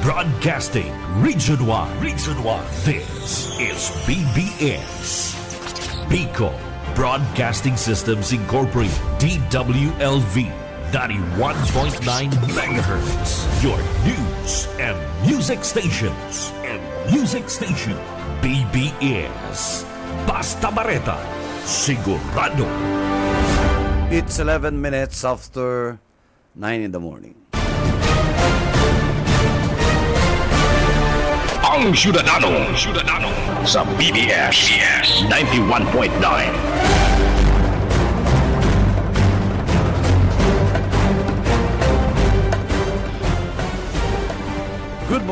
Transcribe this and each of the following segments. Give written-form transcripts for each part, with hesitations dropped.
Broadcasting Region 1. This is BBS. Bicol Broadcasting Systems Incorporated. DWLV 91.9 MHz. Your news and music stations. BBS. Basta Bareta. Sigurado. It's 11 minutes after 9 in the morning. Ang Syudadano sa BBS 91.9. Good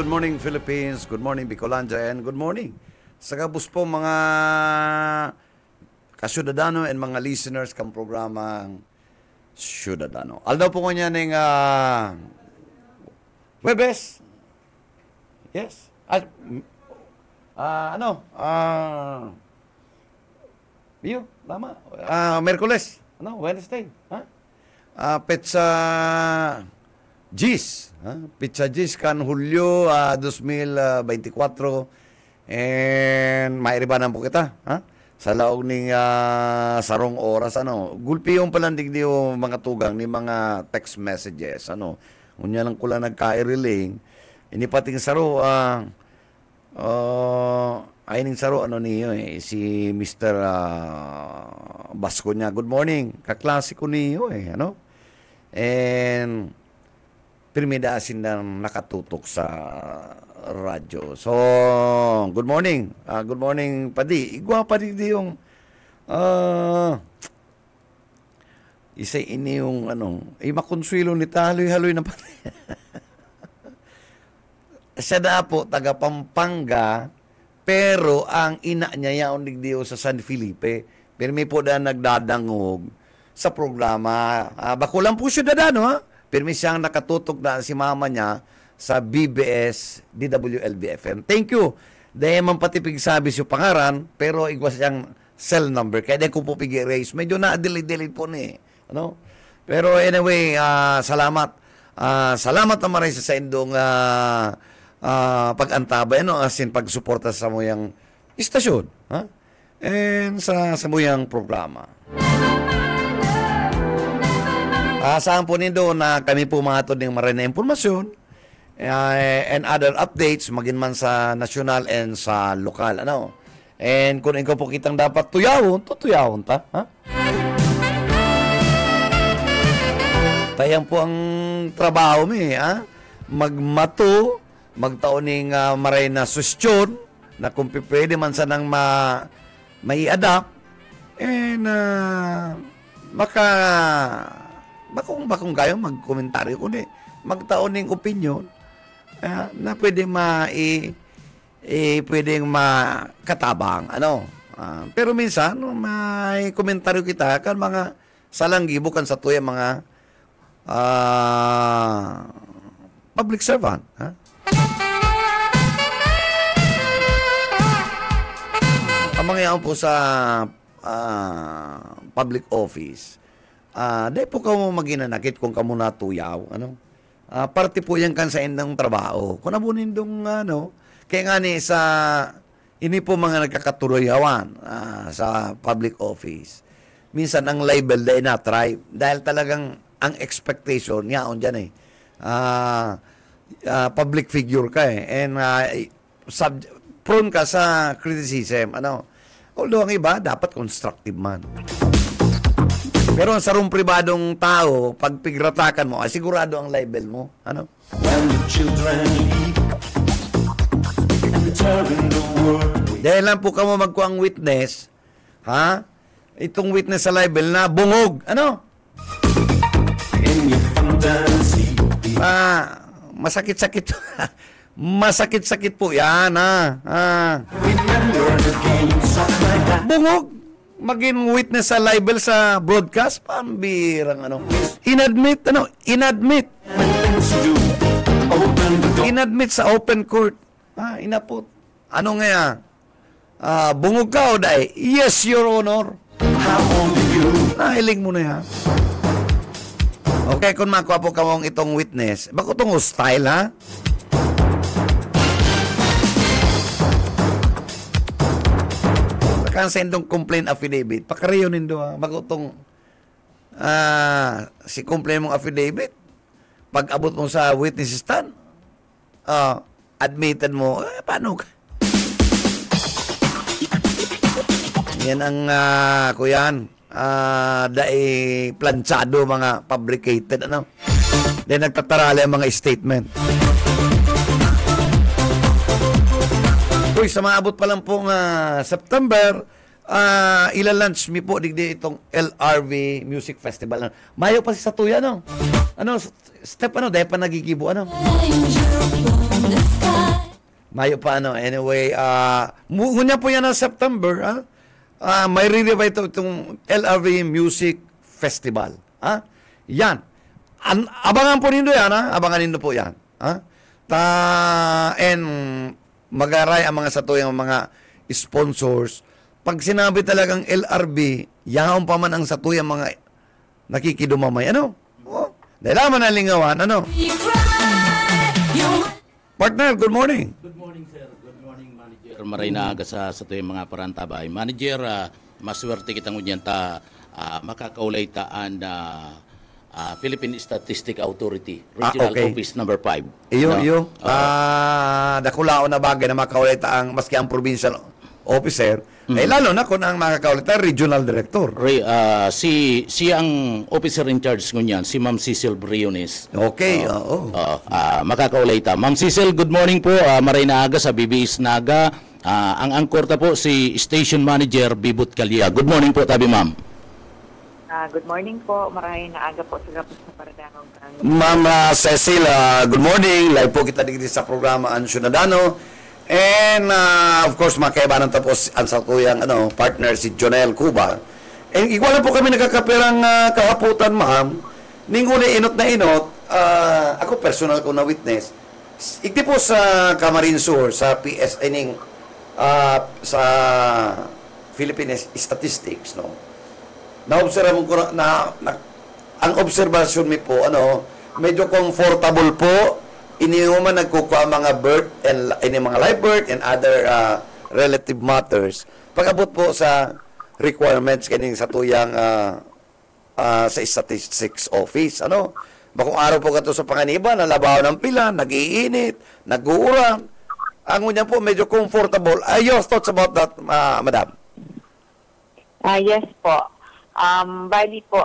morning Philippines, good morning Bicolandia, and good morning sa kabus po mga kasyudadano and mga listeners kang programang Syudadano. Aldaw po ko niya ng Webes. Yes. Iyo, tama. Merkules. Wednesday. Petsa Gis. Petsa Gis kan Hulyo 2024. And mairibanan po kita. Sa laog ning sarong oras. Gulpi yung palandig di yung mga tugang ni mga text messages. Unya lang ko lang nagka-i-relaying. Ini pating saro, ayning saro, niyo si Mr. Basco niya. Good morning, kaklase ko niyo And, pirmida asin na nakatutok sa radyo. So, good morning. Good morning, Padi. Igwa pa rin yung, isa ini yung, makonsuelo ni haloy-haloy na pati. Siya na po, taga Pampanga, pero ang ina niya yaon digdiyo sa San Felipe. Pero may po na nagdadangog sa programa. Bakulang po siya dadano, Pero may siyang nakatutok na si mama niya sa BBS DWLB-FM. Thank you. Dahil man patipig sabi siya pangaran, pero igwas siyang cell number. Kaya dahil ko po pig-erase. Medyo na-delete po ni. Pero anyway, salamat. Salamat na maray sa indong pag-antabay, as in pagsuporta sa muyang istasyon, and sa muyang programa. Saan po nindo na kami po matod ng maray na impormasyon and other updates, maging man sa national and sa lokal. And kung ikaw po kitang dapat tuyawon, tutuyawon ta. Tayang po ang trabaho mi, magmato, magtauning maray na sustyon na kung pwede man sanang mai-adapt and bakong kayo magkomentaryo kundi magtauning opinion na pwede pwedeng makatabang pero minsan may komentaryo kita kan mga salanggibo kan sa tuya mga public servant ang mga po sa public office, dahil po ka mo maginanakit kung ka mo natuyaw. Parte po yan kan sa indang trabaho. Kung nabunin dong, kaya nga ni sa, ini po mga nagkakatuloyawan sa public office. Minsan ang label dahil na-try. Dahil talagang ang expectation niya on dyan public figure ka and prone ka sa criticism. Although ang iba, dapat constructive man. Pero sa sarong pribadong tao, pag pigratakan mo, sigurado ang label mo. When the children leave and turn the world. Dahil lang po ka mo magkuang witness, itong witness sa label na bungog. In your fantasy. Masakit-sakit. Masakit-sakit po yan, Remember the games of my life. Bungog. Maging witness sa libel sa broadcast, pambirang Inadmit. Inadmit sa open court. Inapot. Nga bungog ka o dahi? Yes, Your Honor. How old are you? Nahiling mo na yan. Okay, kung makuha po ka mong itong witness, bako itong hostile, kan sendong complaint affidavit. Pakareyo nindo magutong si complaint mong affidavit. Pag abot mo sa witness stand, admitted mo, paano ka? Yan ang kuyan. Dai planchado mga fabricated ano. Then nagtatarali ang mga statement. Uy, sa maabot pa lang pong September, ilalunch mi po digdi itong LRV Music Festival. Mayo pa si Satuya, no? Ano, step ano, dahil pa nagigibo, ano? Mayo pa, ano? Anyway, ngunya po yan ng September, may re-revive itong LRV Music Festival. Yan. Abangan po nindo yan, Abangan nindo po yan. And mag-aray ang mga Satuyang mga sponsors. Pag sinabi talagang LRB, yaon pa man ang Satuyang mga nakikidumamay. Ano? Dahil naman ang lingawan. Ano? Partner, good morning. Good morning, sir. Good morning, Manager. Maray na aga sa Satuyang mga parantabay. Manager, maswerte kitang unyan makakaulay taan na Philippine Statistic Authority, Regional okay. Office number 5. Iyo. Dakulao na bagay na makakaulita ang maski ang provincial officer. Lalo na kung ang makakaulita regional director. Si ang officer in charge ngunyan, si Ma'am Cecil Briones. Okay, Makakaulita. Ma'am Cecil, good morning po. Maray na aga sa BBS Naga. Ang angkorta po si Station Manager Bibut Calya. Good morning po, tabi ma'am. Good morning po. Maraming naaga po sa Gapos na Paradangog. Ma'am Cecil, good morning. Live po kita dito sa programa Ang Ciudadano. And of course, makaibanan tapos ang Satuyang partner si Jonel Cuba. And igual po kami nagkakapirang kahaputan, ma'am. Ninguna inot na inot, ako personal ko na witness. Ikti po sa Camarines Sur, sa PSA sa Philippine Statistics, no? Na-observe ko ang observation mi po, medyo comfortable po. Iniuman nagkukuha mga birth and mga live birth and other relative matters. Pag-abot po sa requirements kaning Satuyang sa Statistics Office, Bakong araw po kato sa Panganiban, nalabaw ng pila, nag-iinit, nag-uurang. Ang unya po, medyo comfortable. Your thoughts about that, madam? Yes po. Bali po,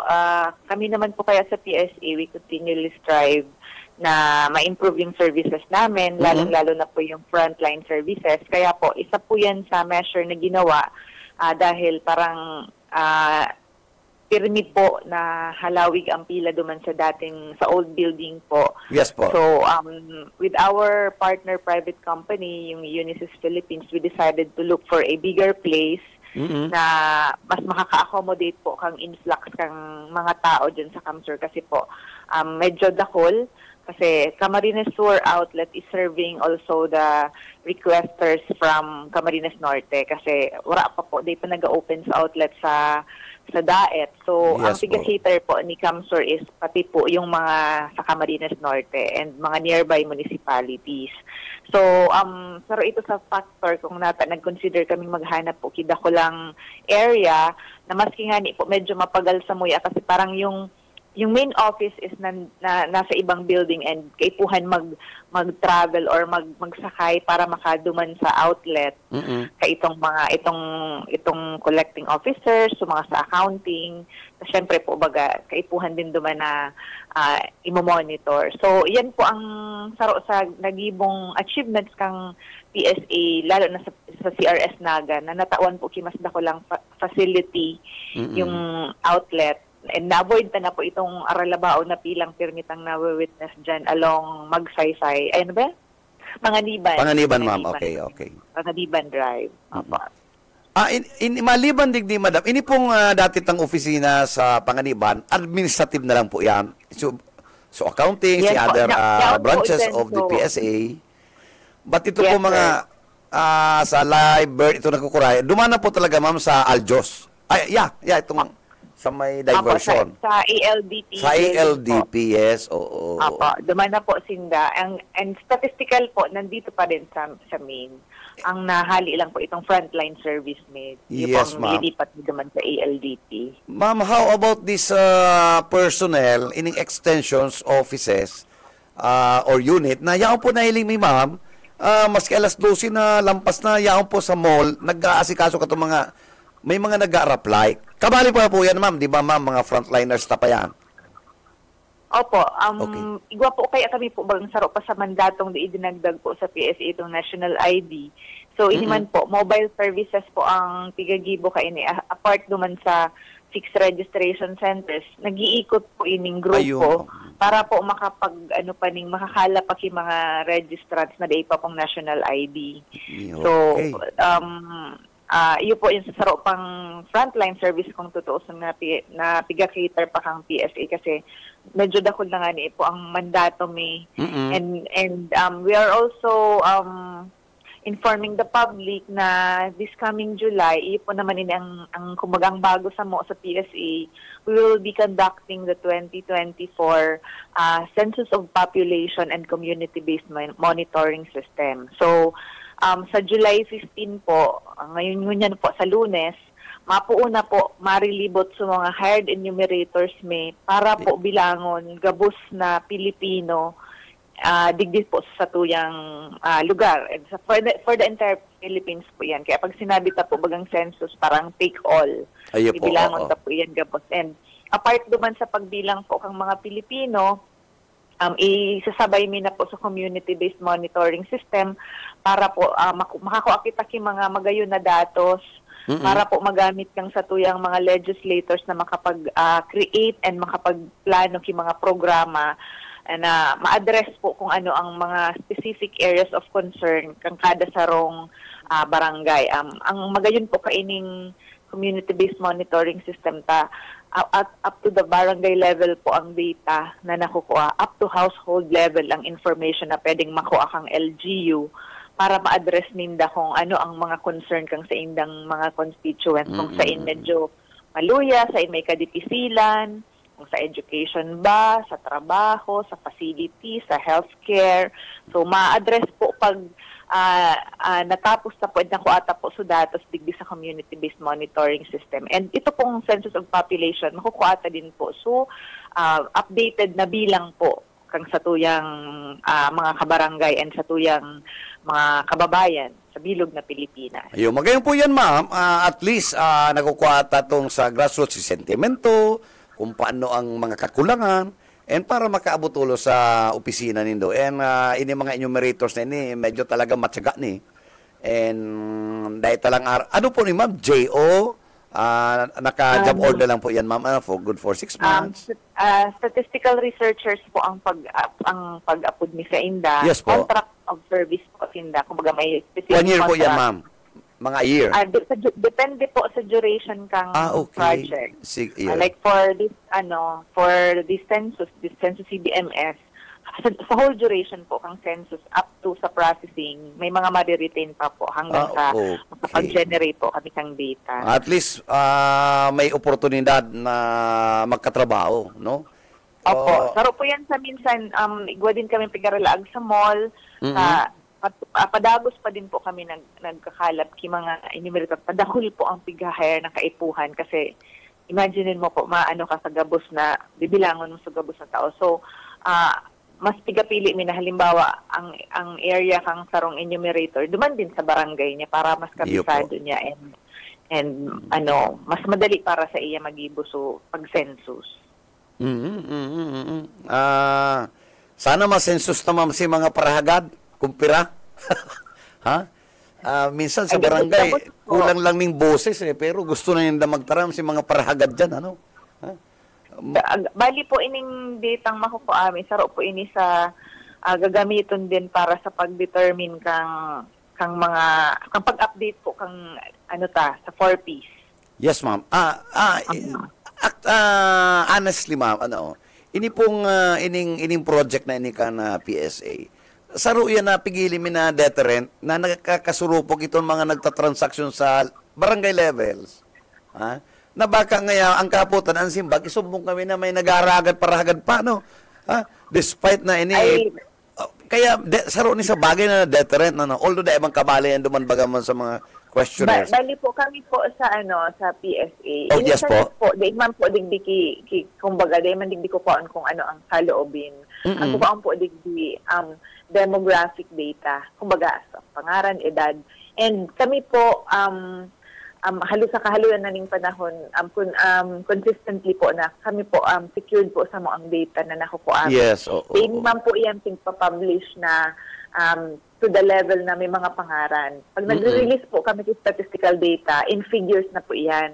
kami naman po kaya sa PSA, we continually strive na ma-improve yung services namin, lalong-lalo na po yung frontline services. Kaya po, isa po yan sa measure na ginawa dahil parang pirmi po na halawig ang pila duman sa sa old building po. Yes po. So, with our partner private company, yung Unisys Philippines, we decided to look for a bigger place na mas makaka-accommodate po kang influx kang mga tao dyan sa Camsur kasi po medyo dakol kasi Camarines Sur outlet is serving also the requesters from Camarines Norte kasi wala pa po, di pa nag-open sa outlet sa Daet. So, yes, ang tiga-cater po ni Camsur is pati po yung mga sa Camarines Norte and mga nearby municipalities. So, pero ito sa factor kung nag-consider kaming maghanap po kida ko lang area na maski nga ni po medyo mapagal sa muya kasi parang yung main office is nasa ibang building and kaipuhan mag-travel or magsakay para makaduman sa outlet kay itong collecting officers, so mga sa accounting. Siyempre po baga kaipuhan din duman na imo-monitor. So yan po ang saro sa nagibong achievements kang PSA lalo na sa CRS Naga na natawan po kimas dako lang facility yung outlet. And na-avoid na po itong aralabao na pilang permitang na-witness dyan along Magsaysay. Ayun ba? Panganiban, ma'am. Okay. Panganiban Drive. Opo. Maliban digdi, madam, ini pong dati tang opisina sa Panganiban, administrative na lang po yan. So accounting, yes, si other branches of the PSA. But ito po mga sa live birth, ito nagkukuray. Dumana po talaga, ma'am, sa Aljos. Itong Sa may Apo, diversion. sa ALDP. Sa ALDP, yes. Oo. Apo, duman na po sinda. And statistical po, nandito pa rin sa main. Ang nahali lang po itong frontline service med. Yun Yes, po ang ma'am. nilipat duman sa ALDP. Ma'am, how about this personnel in extensions offices or unit na yaon po nahiling mi ma'am, maski alas 12 na lampas na yaon po sa mall, nag-aasikaso ka itong mga, may mga nag-a-apply. Kabali pa po yan ma'am, di ba ma'am, mga frontliners na pa yan? Opo, Okay. igwa po kaya kami po bang saro pa sa mandatong di idinagdag po sa PSA itong national ID. So, iniman po, mobile services po ang tigagibo ka ini, apart duman sa fixed registration centers, nag-iikot po ining grupo para po makakala pa ki mga registrants na di pa pong national ID. So, Okay. iyo po yung sasaro pang frontline service kung totoo na piga-cater pa kang PSA kasi medyo dakol na nga ni po ang mandato may. And we are also informing the public na this coming July, iyo po naman ang kumagang bago sa PSA, we will be conducting the 2024 Census of Population and Community-Based Monitoring System. So, sa July 15 po, ngayon po sa Lunes, mapuuna po marilibot sa mga hired enumerators may para po bilangon gabos na Pilipino digdi po sa tuyang lugar. And for the entire Philippines po yan. Kaya pag sinabi ta po bagang census, parang take all. Ayo po, Ibilangon oo. ta po yan gabos. And apart duman sa pagbilang po kang mga Pilipino, isasabay mi na po sa community-based monitoring system para po makakuha kita ki mga magayon na datos para po magamit kang sa tuyang mga legislators na makapag-create and makapagplano ki mga programa na ma-address po kung ano ang mga specific areas of concern kang kada sarong barangay. Ang magayon po kaining community-based monitoring system up to the barangay level po ang data na nakukuha, up to household level ang information na pwedeng makuha kang LGU para ma-address ninda kung ano ang mga concern kang sa indang mga constituents, kung sa in medyo maluya, sa in may kadipisilan, kung sa education ba, sa trabaho, sa facility, sa healthcare. So ma-address po pag natapos na po nakuha po sa datos digdi sa community-based monitoring system. And ito pong Census of Population, makukuha din po. So, updated na bilang po kang sa tuyang mga kabarangay and sa tuyang mga kababayan sa bilog na Pilipinas. Ayun, magayon po yan, ma'am. At least, nakukuha tatong sa grassroots sentimento, kung paano ang mga kakulangan, and para makaabot ulo sa opisina nindo. And ini mga enumerators na ini, medyo talaga matyaga ni. And dahil talang ano po ni ma'am, JO, naka-job order lang po yan, ma'am, for 6 months. Statistical researchers po ang pag-apod ni sa INDA. Yes po. Contract of service po sa INDA. Kumbaga may specific 1 year po yan, contract. ma'am. Mga year. Depende po sa duration kang Okay. project. Yeah. Like for this census CBMS, sa whole duration po kang census up to sa processing, may mga ma-retain pa po hanggang sa okay. makapag-generate po kami kang data. At least, may oportunidad na magkatrabaho, no? Opo. Saro po yan sa minsan, igwa din kami pigaralaag sa mall, padagos pa din po kami nagkakalap ki mga enumerator. Padahul po ang pig-hire ng kaipuhan kasi imagine mo po, maano ka sa gabos na, bibilangon mo sa gabos na tao. So, mas pigapili mi na halimbawa ang area kang sarong enumerator, duman din sa barangay niya para mas kabisado niya and mas madali para sa iya magibo so pag-census. Sana ma-census naman si mga parahagad, kumpira. Ha? Minsan sa barangay, kulang lang ning boses pero gusto na nila magtaram si mga parahagad dyan, ano? Ha? Bali po ining datang makukuha amin, saro po ini sa gagamiton din para sa pag-determine kang pag-update po kang sa 4Ps. Yes, ma'am. Honestly, ma'am, ini pong ining project na ini ka na PSA. Saro yan na pigili mi na deterrent na nakakasurupog itong mga nagtatransaksyon sa barangay levels. Ha? na baka ngaya ang kaputan ang simbag isumbong kami na may nagaragad paragad pa no. Despite na ini kaya saro ni sa bagay na deterrent na although da ibang kabali ang duman bagaman sa mga questionnaires. Bali po kami po sa sa PSA. Oh, yes po. Di man po digdi kumbaga di man digdi ko po kung ano ang saloobin. Ang po digdi demographic data, kumbaga sa pangaran, edad. And kami po halos sa kahaluan na ning panahon consistently po na kami po secured po sa mo ang data na nakukuha. Yes, Di man po iyan pa-publish na to the level na may mga pangaran. Pag nag-release po kami ng statistical data, in figures na po iyan.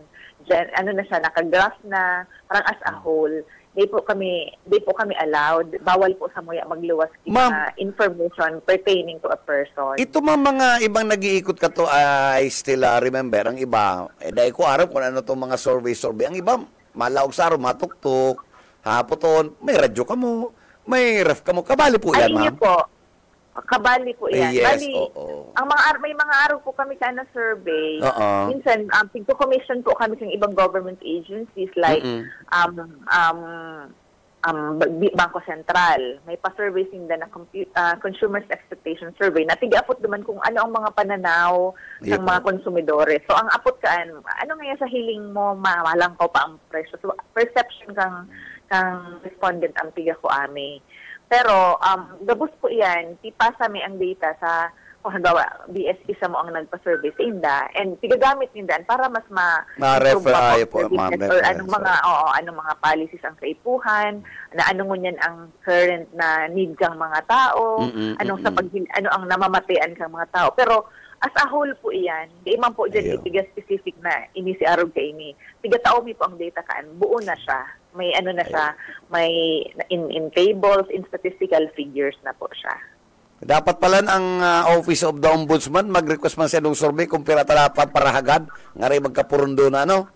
Ano na siya, nakagraph na, parang as a whole. Di po kami allowed. Bawal po sa muya magluwas na information pertaining to a person. Ito mga ibang nag-iikot ka to, I still remember. Ang iba, dahil ko aram kung ano itong mga survey. Ang iba, malaog sa araw, matuktok, hapoton, may radyo ka mo, may ref ka mo. Kabali po yan, ma'am. Ay, po. Kabali po yan. Yes, Bali, may mga araw po kami sa survey. Minsan, commission po kami sa ibang government agencies like Bangko Sentral. May pa-survey sinda na Consumers Expectation Survey na tiga-apot naman kung ano ang mga pananaw ng mga konsumidores. So, ang apot kaan, ano nga sa hiling mo, mawalang ko pa ang presyo. So, perception kang respondent ang tiga ko ami. Pero, gabos po yan, tipasa may ang data sa, kung halimbawa, BSP sa mo ang nagpa-survey sa INDA, and tigagamit nindan para mas ma-refer po, or anong mga policies ang kaipuhan, na anong ngunyan ang current na needs ang mga tao, ano ang namamatayan kang mga tao. Pero, as a whole po iyan, di man po dyan itiga specific na ini si Arog kay ini. Tiga tao mi po ang data kaan, buo na siya. May ano na siya, may in tables, in statistical figures na po siya. Dapat pala ang Office of the Ombudsman mag-request man sa nung survey kung pira tala parahagad, nga rin magkapurundo na, no?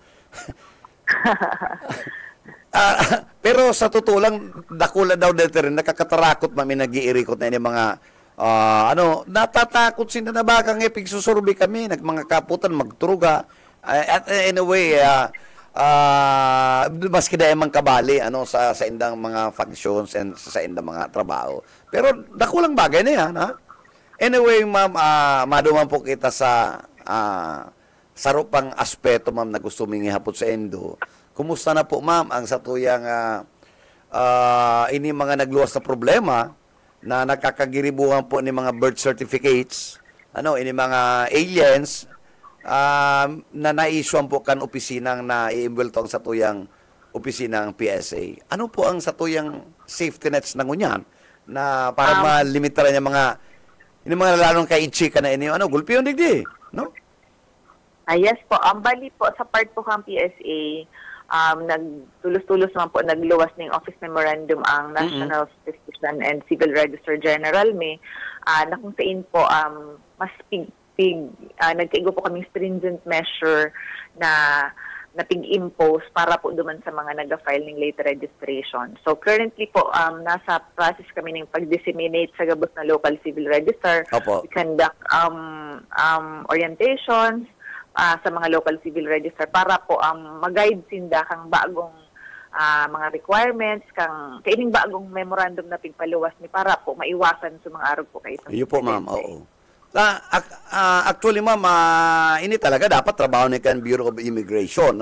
Pero sa totoo lang, dakula daw dito rin, nakakatarakot mami nag-iirikot na yung mga natatakot sila na bakang pigsusurvey kami, mga kaputan, magturuga. At anyway, maski na emang kabali sa indang mga functions and sa indang mga trabaho. Pero dakulang bagay na yan, ha? Anyway, ma'am, maduman po kita sa sarupang aspeto, ma'am, na gusto mingi hapot sa endo. Kumusta na po, ma'am, ang satuyang ini mga nagluwas na problema na nakakagiribuhan po ni mga birth certificates, ini mga aliens, na naisuan po kan opisinang na i-imbulto ang satuyang opisinang PSA. Ano po ang satuyang safety nets ng unyan na para malimitaran yung mga lalong kay Ichika na ini gulpi yung digdi, no? Yes po, bali po sa part po kang PSA, nagtulos-tulos naman po nagluwas ng Office Memorandum ang National Statistician and Civil Register General na kung saan po mas nagkaigo po kaming stringent measure na pig-impose para po duman sa mga nag-file ng late registration. So currently po, nasa process kami ng pag-disseminate sa gabos na local civil register. Opo. We conduct orientations sa mga local civil register para po mag-guide sinda kang bagong mga requirements, kaining bagong memorandum na pigpaluwas ni para po maiwasan sa mga arog po kayo. Iyo po, ma'am. Oo. Actually, ma'am, ini talaga dapat trabaho ni kan Bureau of Immigration,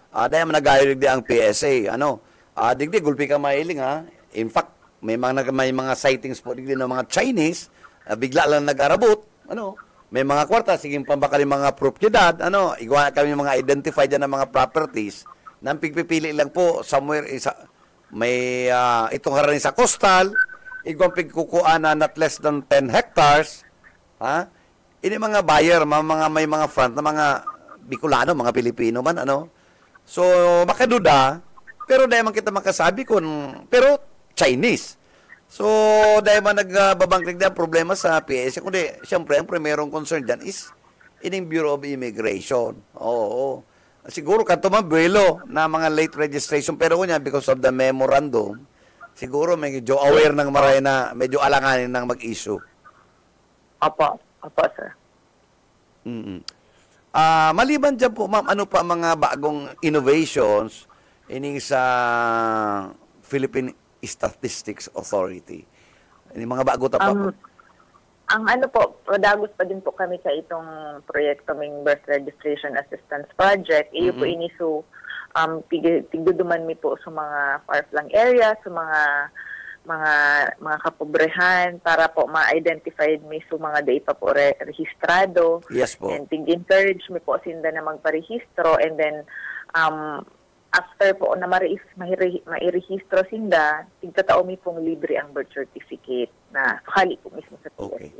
dahil nag-aayos di ang PSA, digdi gulpi ka mailing, ha. In fact, may mga sightings po digdi ng mga Chinese, bigla lang nag-arabot, may mga kwarta, siging pambakali mga propiedad, igawa kami mga identified na mga properties, nang pigpipili lang po somewhere may itong haranin sa coastal, igawang pigkukuha na not less than 10 hectares. Ini mga buyer, may mga front na mga Bicolano, mga Pilipino man, So, makaduda, pero dahil man kita makasabi pero Chinese. So, dahil man nagbabangklik ang problema sa PSA, kundi, siyempre, ang primerong concern dyan is ining Bureau of Immigration. Oo. Siguro, kanto mabuelo na mga late registration, pero kunya, because of the memorandum, siguro medyo aware ng maray na medyo alanganin ng mag-issue. Opo, sir. Maliban dyan po, ma'am, ano pa mga bagong innovations ining sa Philippine Statistics Authority? Ini mga bago ta pa po. Ang ano po, dagos pa din po kami sa itong proyekto ng Birth Registration Assistance Project. Iyo po iniso tigduduman mi po sa mga far-flung areas, sa mga kapobrehan para po ma-identify mi sa mga data po rehistrado. Yes po. And encourage mi po sinda na magparehistro, and then after po na mairehistro sinda, tigtatao mi pong libre ang birth certificate na sakali po mismo sa PSA. Okay.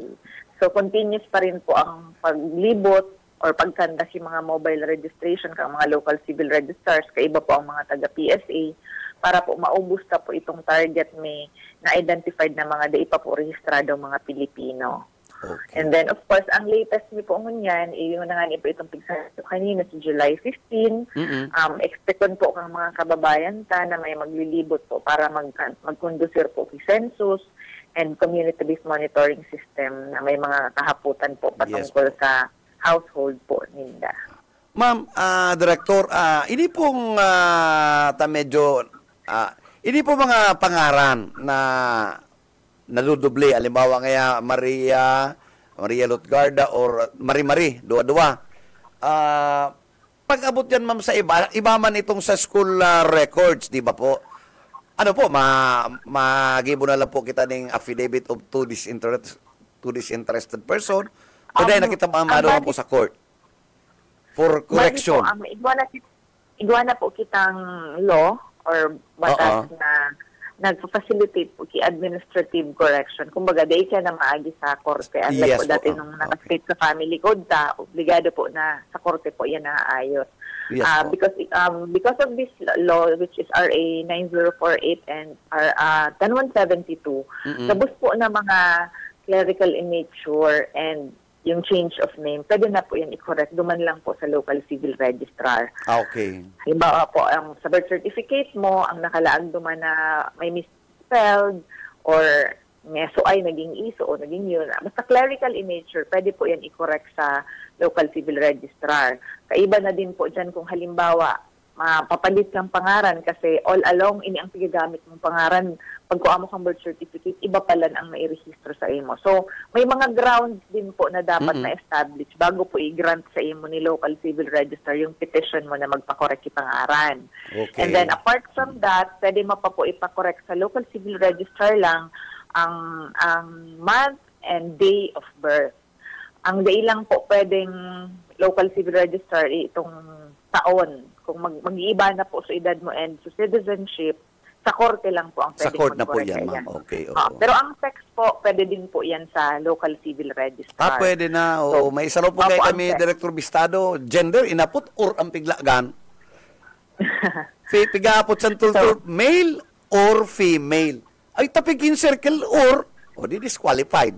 So continuous pa rin po ang paglibot or pagkanda si mga mobile registration kang mga local civil registrars, kaiba po ang mga taga-PSA, para po maubos ta po itong target may na-identified na mga data po rehistrado mga Pilipino. Okay. And then, of course, ang latest niyo po ngunyan, yung na nga niyo po itong pigsaso kanina sa July 15. Expecton po kang mga kababayan ta na may maglilibot po para magkondusir po kay census and community-based monitoring system na may mga kahaputan po patungkol sa household po ninda. Ma'am, Director, ini pong ini po mga pangaran na nadudoble, halimbawa ngaya Maria Lutgarda or Marie, dua-dua. Pag-abot yan, ma'am, sa iba man itong sa school records, di ba po? Ano po, magibo na lang po kita ng affidavit of to disinterested person, o dahil nakita maamaro po sa court for correction. Igwana po kitang law or batas na nagpa-facilitate po ki administrative correction. Kumbaga, dahil siya na maagi sa korte. Unlike po dati nung nakastate sa family code, obligado po na sa korte po yan naaayos. Yes, because of this law, which is RA 9048 and 10172, sabos po na mga clerical in nature and yung change of name, pwede na po yan i-correct. Duman lang po sa local civil registrar. Okay. Halimbawa po, sa birth certificate mo, ang nakalaag duman na may misspelled or meso ay naging iso o naging yun. Basta clerical in nature, pwede po yan i-correct sa local civil registrar. Kaiba na din po dyan kung halimbawa, mapapalit kang pangaran kasi all along ini ang pigagamit mong pangaran. Pag kuha mo kang birth certificate, iba pala ang mairehistro sa imo. So, may mga grounds din po na dapat na-establish bago po i-grant sa imo ni local civil register yung petition mo na magpa-correct yung pangaran. Okay. And then, apart from that, pwede mo pa po ipa-correct sa local civil register lang ang month and day of birth. Ang day lang po pwedeng local civil register itong taon. Kung mag-iiba na po sa edad mo and sa citizenship, sa korte lang po ang pwedeng sa court na po yan. ma'am. Okay. Pero ang sex po, pwede din po yan sa local civil register. Pwede na. So, may isa po kayo kami, Director Bistado, gender, inapot or ang piglagan? Pigapot sa tultul, male or female? Ay, tapigin circle or, di disqualified.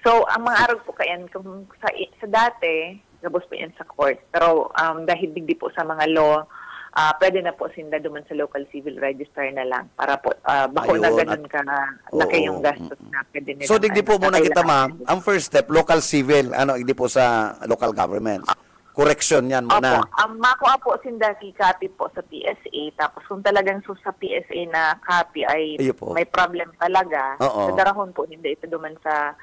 So, ang mga araw po kayan, kung sa dati, gabos po yan sa court. Pero dahil digdi po sa mga law, pwede na po sinda duman sa local civil register na lang para po, bako na ganun ka laki yung gastos na pwede nila. So, digdi po muna kita, ma'am. Ang first step, local civil, digdi po sa local government. Correction yan muna. Opo. Makuha po sinda copy po sa PSA. Tapos kung talagang sa PSA na copy ay may problem talaga, sa darahon po hindi ito duman sa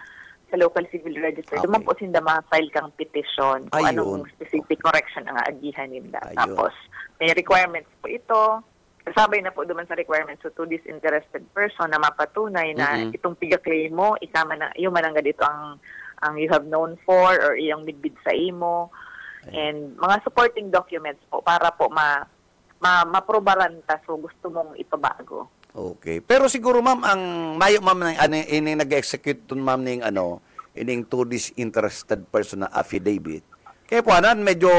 local civil register. Okay. Duman po sinda ma-file kang petition kung anong specific correction ang aagihan nila. Tapos may requirements po ito. Kasabay na po duman sa requirements to disinterested person na mapatunay na itong piga-claim mo, yung manangga dito ang you have known for or iyang midbid sa imo. And mga supporting documents po para po maprobaran ta so gusto mong ipabago. Okay. Pero siguro ma'am ang mayo ma'am ini nag-execute tun ma'am ning ining to disinterested person na affidavit. Kaya po medyo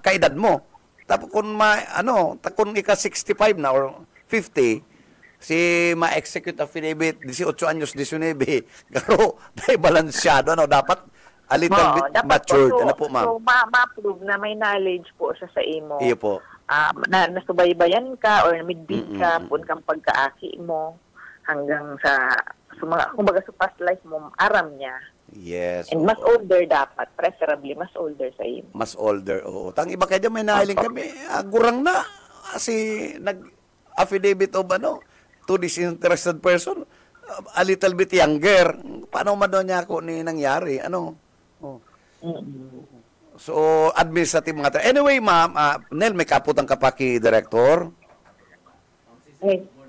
kaedad mo. Tapos kung kung ika 65 na or 50 si ma-execute affidavit 18 anyos 19 pero may balansyado dapat a little bit matured. Po, ma'am? So, ma-prove na may knowledge po siya sa imo. Iyo po. Nasubaybayan ka or midbid ka po kang pagkaaki mo hanggang sa mga, kumbaga sa past life mo, aram niya. Yes. And mas older dapat, preferably mas older sa imo. Mas older, oo. Tang iba kaya dyan, may nahiling kami, gurang na. Kasi nag-affidavit of to this interested person, a little bit younger. Paano man daw niya ako ni nangyari? Oh. So, administrative mga Anyway, ma'am, Nel, may kaputang kapaki, Director.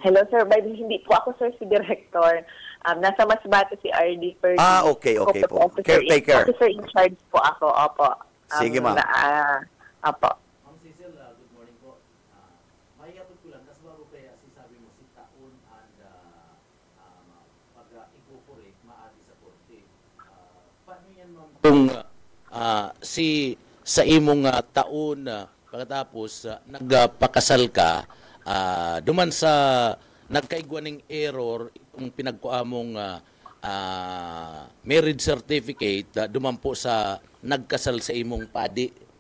Hello, sir. By the way, hindi po ako, sir, si Director. Nasa Masbate si RD Ferdy. Okay po. Caretaker. Officer in charge po ako, opo. Sige, ma'am. Opo. Ma'am Cecil, good morning po. Mahihatod ko lang, kasi bago kaya sabi mo, si taon and pag-incorporate, maadi sa korte. Paano yan, ma'am? Kung sa imong taon, pagkatapos nagpakasal ka, duman sa nagkaigwaning error, itong pinagkuamong marriage certificate, duman po sa nagkasal sa imong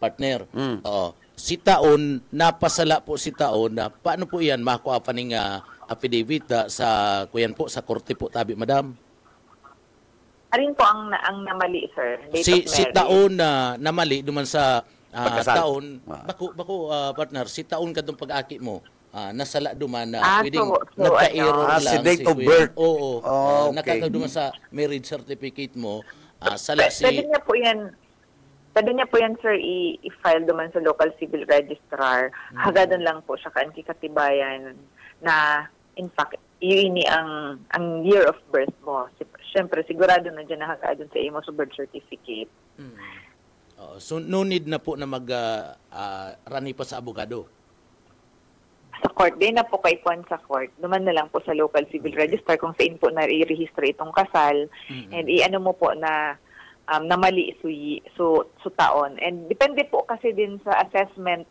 partner. Oo. Si taon, napasala po si taon, paano po yan makuha pa ning affidavit sa kuyan po, sa korte po, tabi, madam? Arin po ang namali, sir. Si taon na namali duman sa Pagkasal. taon, bako partner, si taon ka dong pag-aki mo. Nasala duman na pwedeng nagka-error lang. Si date of birth. Oo. Okay. Nakakaduman sa marriage certificate mo, sala si... Pwede niya po yan, sir, i-file duman sa local civil registrar. Hagadan lang po siya kan kikatibayan na, in fact, yun ang year of birth mo. Siyempre, sigurado na dyan nakakaadun sa imo sa birth certificate. So, no need na po na mag-rani pa sa abogado? Sa court, din na po kay Juan sa court. Duman na lang po sa local civil register kung saan po na-register itong kasal. And i-ano mo po na namali so taon. And depende po kasi din sa assessment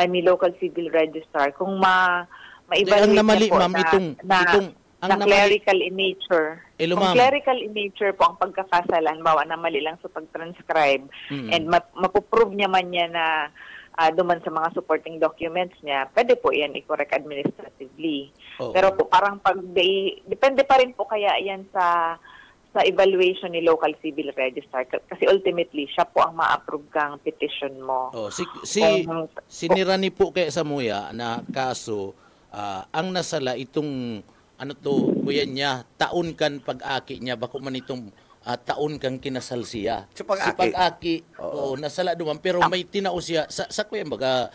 ni local civil registrar kung ma-evaluate ang namali, po ma'am, na clerical in nature. Hello, Kung ma'am. clerical in nature po ang pagkakasalan, bawa na mali lang sa pag-transcribe, and mapuprove niya man niya na duman sa mga supporting documents niya, pwede po yan i-correct administratively. Pero po parang depende pa rin po kaya yan sa evaluation ni local civil registrar kasi ultimately siya po ang ma-approve kang petition mo. Sinirani po kay Samuya na kaso ang nasala itong kuya niya, taon kan pag-aki niya, bako man itong taon kang kinasal siya. Si pag-aki. Nasala duman, pero may tinao siya, sa kuya baga,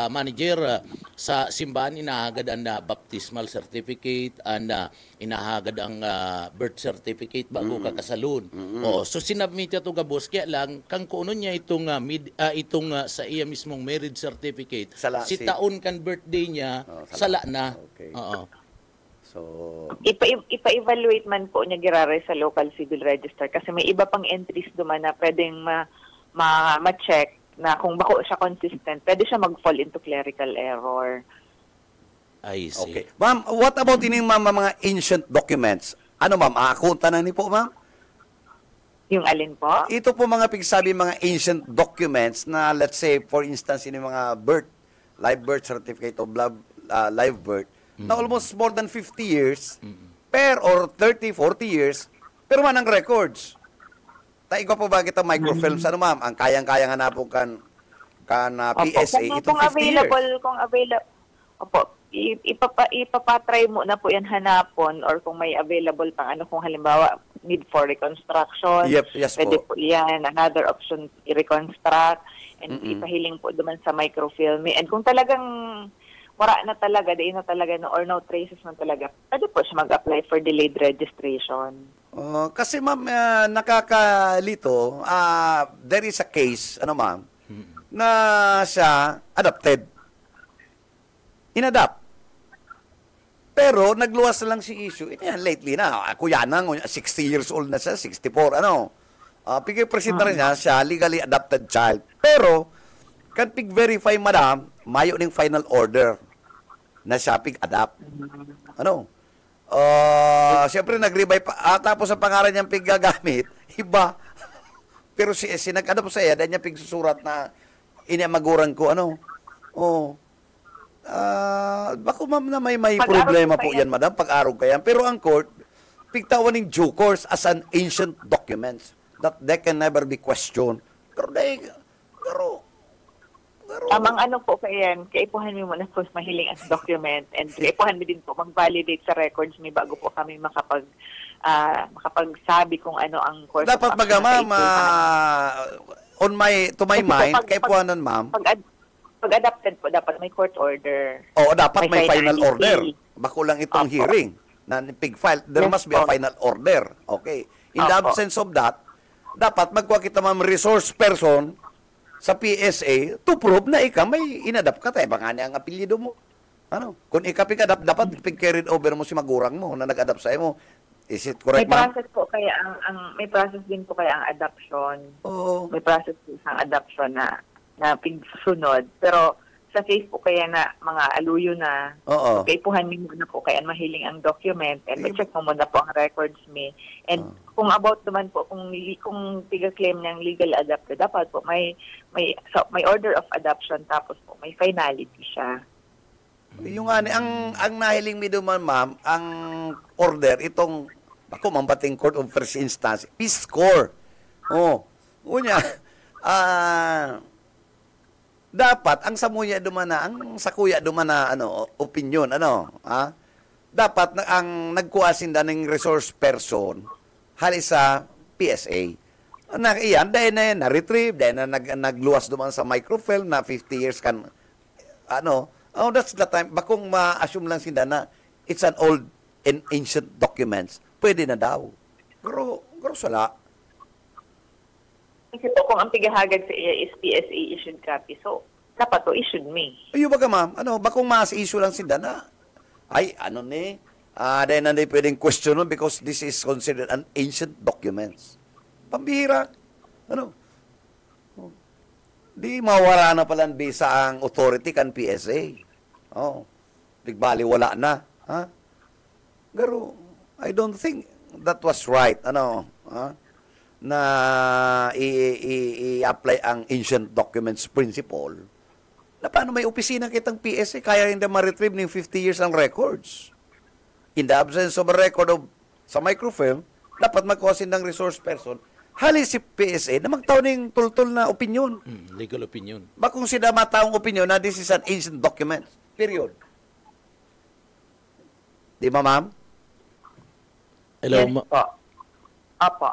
manager, sa simbahan inahagad ang baptismal certificate, inahagad ang birth certificate bago ka kasalon. So sinabmit ito gabos, kaya lang, kang kuno niya itong sa iya mismong marriage certificate, si taon kan birthday niya, sala na. Okay. So, Ipa-evaluate man po niya girare sa local civil register kasi may iba pang entries duman na pwedeng ma-check na kung bako siya consistent, pwede siya mag-fall into clerical error. I see. okay. Ma'am, what about ining mga ancient documents? Ano, ma'am? Akunta na ni po, ma'am? Yung alin po? Ito po mga pigsabi mga ancient documents na, let's say, for instance, in mga live birth certificate of live birth, na almost more than 50 years, or 30, 40 years, pero man ang records. Ikaw po ba kita microfilms, ano ma'am? Ang kayang-kayang hanapon kan PSA, itong 50 years. Kung available, opo, ipapatry mo na po yan hanapon or kung may available pang kung halimbawa need for reconstruction. Yes pwede po. po yan. Another option, i-reconstruct and ipahiling po naman sa microfilm. And kung talagang wala na talaga, diin na talaga, or no traces man talaga, pwede po siya mag-apply for delayed registration. Kasi ma'am, nakakalito, there is a case, ma'am, na siya adopted. Inadapt. Pero nagluwas na lang si issue. Lately na, kuya nang 60 years old na siya, 64, pig-presenta rin siya, legally adopted child. Pero, kan pig-verify, madam, mayo ning final order na siya pig-adapt. Siyempre nag-revive pa, tapos ang pangalan niyang pig-gagamit, iba. Pero nag-adapt sa iya, dahil niya pig-susurat na iniamaguran ko, bako ma'am na may problema po yan, madam, pag-arog ka yan. Pero ang court, pigtawan ng due course as an ancient documents that they can never be questioned. Pero Amang ano po kayan, kaipuhan mo muna po mahiling as document and kaipuhan mo din po mag-validate sa records may bago po kami makapagsabi kung ano ang course dapat of action ma'am, na to my Kasi po, mind, pag- kaipuhanan ma'am. Pag adopted po, dapat may court order. Oo, dapat may final finality. order. Bako lang itong Opo. hearing na pig file. There Yes must be a po. final order. Okay. In the Opo. absence of that, dapat magkuha kita ma'am resource person sa PSA to prove na ikaw may inadapt ka tayo. Baka niya ang apelyido mo. Ano? Kung ikaw pig-adapt, dapat pig-carried over mo si magurang mo na nag-adapt sa mo. Is it correct, May ma'am? process po kaya may process din po kaya ang adoption. Oo. May process po ang adoption na pigsunod. Pero sa case po kaya na mga aluyo na, Oo. kaipuhan mo muna po kaya mahiling ang document and check mo muna po ang records mo. And kung about naman po, kung tiga-claim ng legal adopted, dapat po may order of adoption tapos po may finality siya. Yung ang nahiling mi duman, ma'am, ang order, itong, ako, Mambating Court of First Instance, Peace Corps. Oh. Unya, dapat, ang samuya dumana, ang sakuya dumana, opinion, dapat, ang nagkuasin da ng resource person, hali sa PSA. Iyan, dahil na yan, na-retrieve, dahil na nagluwas duman sa microfilm na 50 years kan, that's the time. Bakong ma-assume lang sinda na it's an old and ancient documents. Pwede na daw. Pero sala. Kasi po kung ang pigahagad sa iya is PSA issued copy, so dapat to issued me. Ayun baga ma'am, bakong mas-issue lang sinda na, dahil na pwedeng question nun because this is considered an ancient documents. Pambihira. Di mawara na palang bisa ang authority kan PSA. Bigbali wala na. Pero I don't think that was right. Na i-apply ang ancient documents principle. Na paano may opisina kitang PSA kaya hindi ma-retrieve ng 50 years ang records. In the absence of a record of sa microfilm, dapat magkuhasin ng resource person. Hali si PSA na magtaon ng tultul na opinion. Legal opinion. Bakong sila mataong opinion na this is an ancient document. Period. Di ba, ma'am? Hello, Yes po. Apo.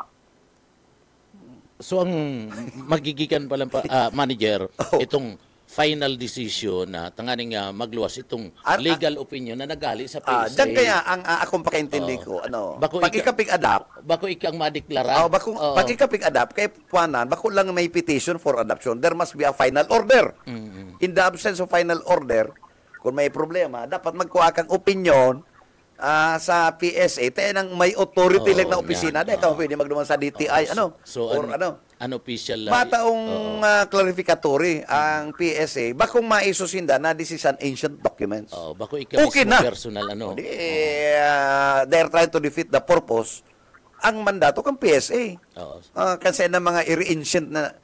So ang magigikan pa lang manager, itong final decision na tanganing magluwas itong legal opinion na nagali sa PSA. Diyan kaya ang akong pakaintindi ko, pag ikapig-adapt, bako ikang madeklara. pag ikapig-adapt, kay puwanan, bako lang may petition for adoption, there must be a final order. In the absence of final order, kung may problema, dapat magkuha kang opinion sa PSA, tayo nang may authority lang na opisina, dahil ka pwede magduman sa DTI, unofficial mataong clarificatory ang PSA, bakong maisusunda na this is an ancient documents. Bako ikaw Okay mismo na. personal They're trying to defeat the purpose. Ang mandato kang PSA. Kasi ng mga ancient na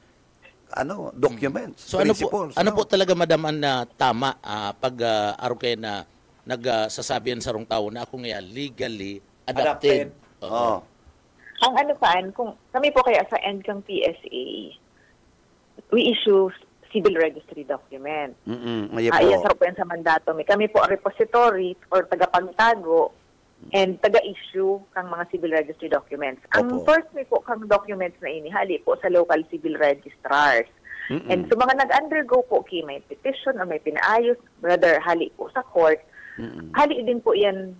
documents, So principles. ano po talaga madaman na tama pag araw kayo na nagsasabihan sa rong tao na ako ngayon legally adopted. Ang kung kami po kaya sa end kang PSA, we issue civil registry document. Ayan sa po yan sa mandato. Kami po ang repository or tagapagtago and taga-issue kang mga civil registry documents. Ang first po kang documents na inihali po sa local civil registrars. And so mga nag-undergo po may petition o may pinaayos, brother, hali po sa court. Hali din po yan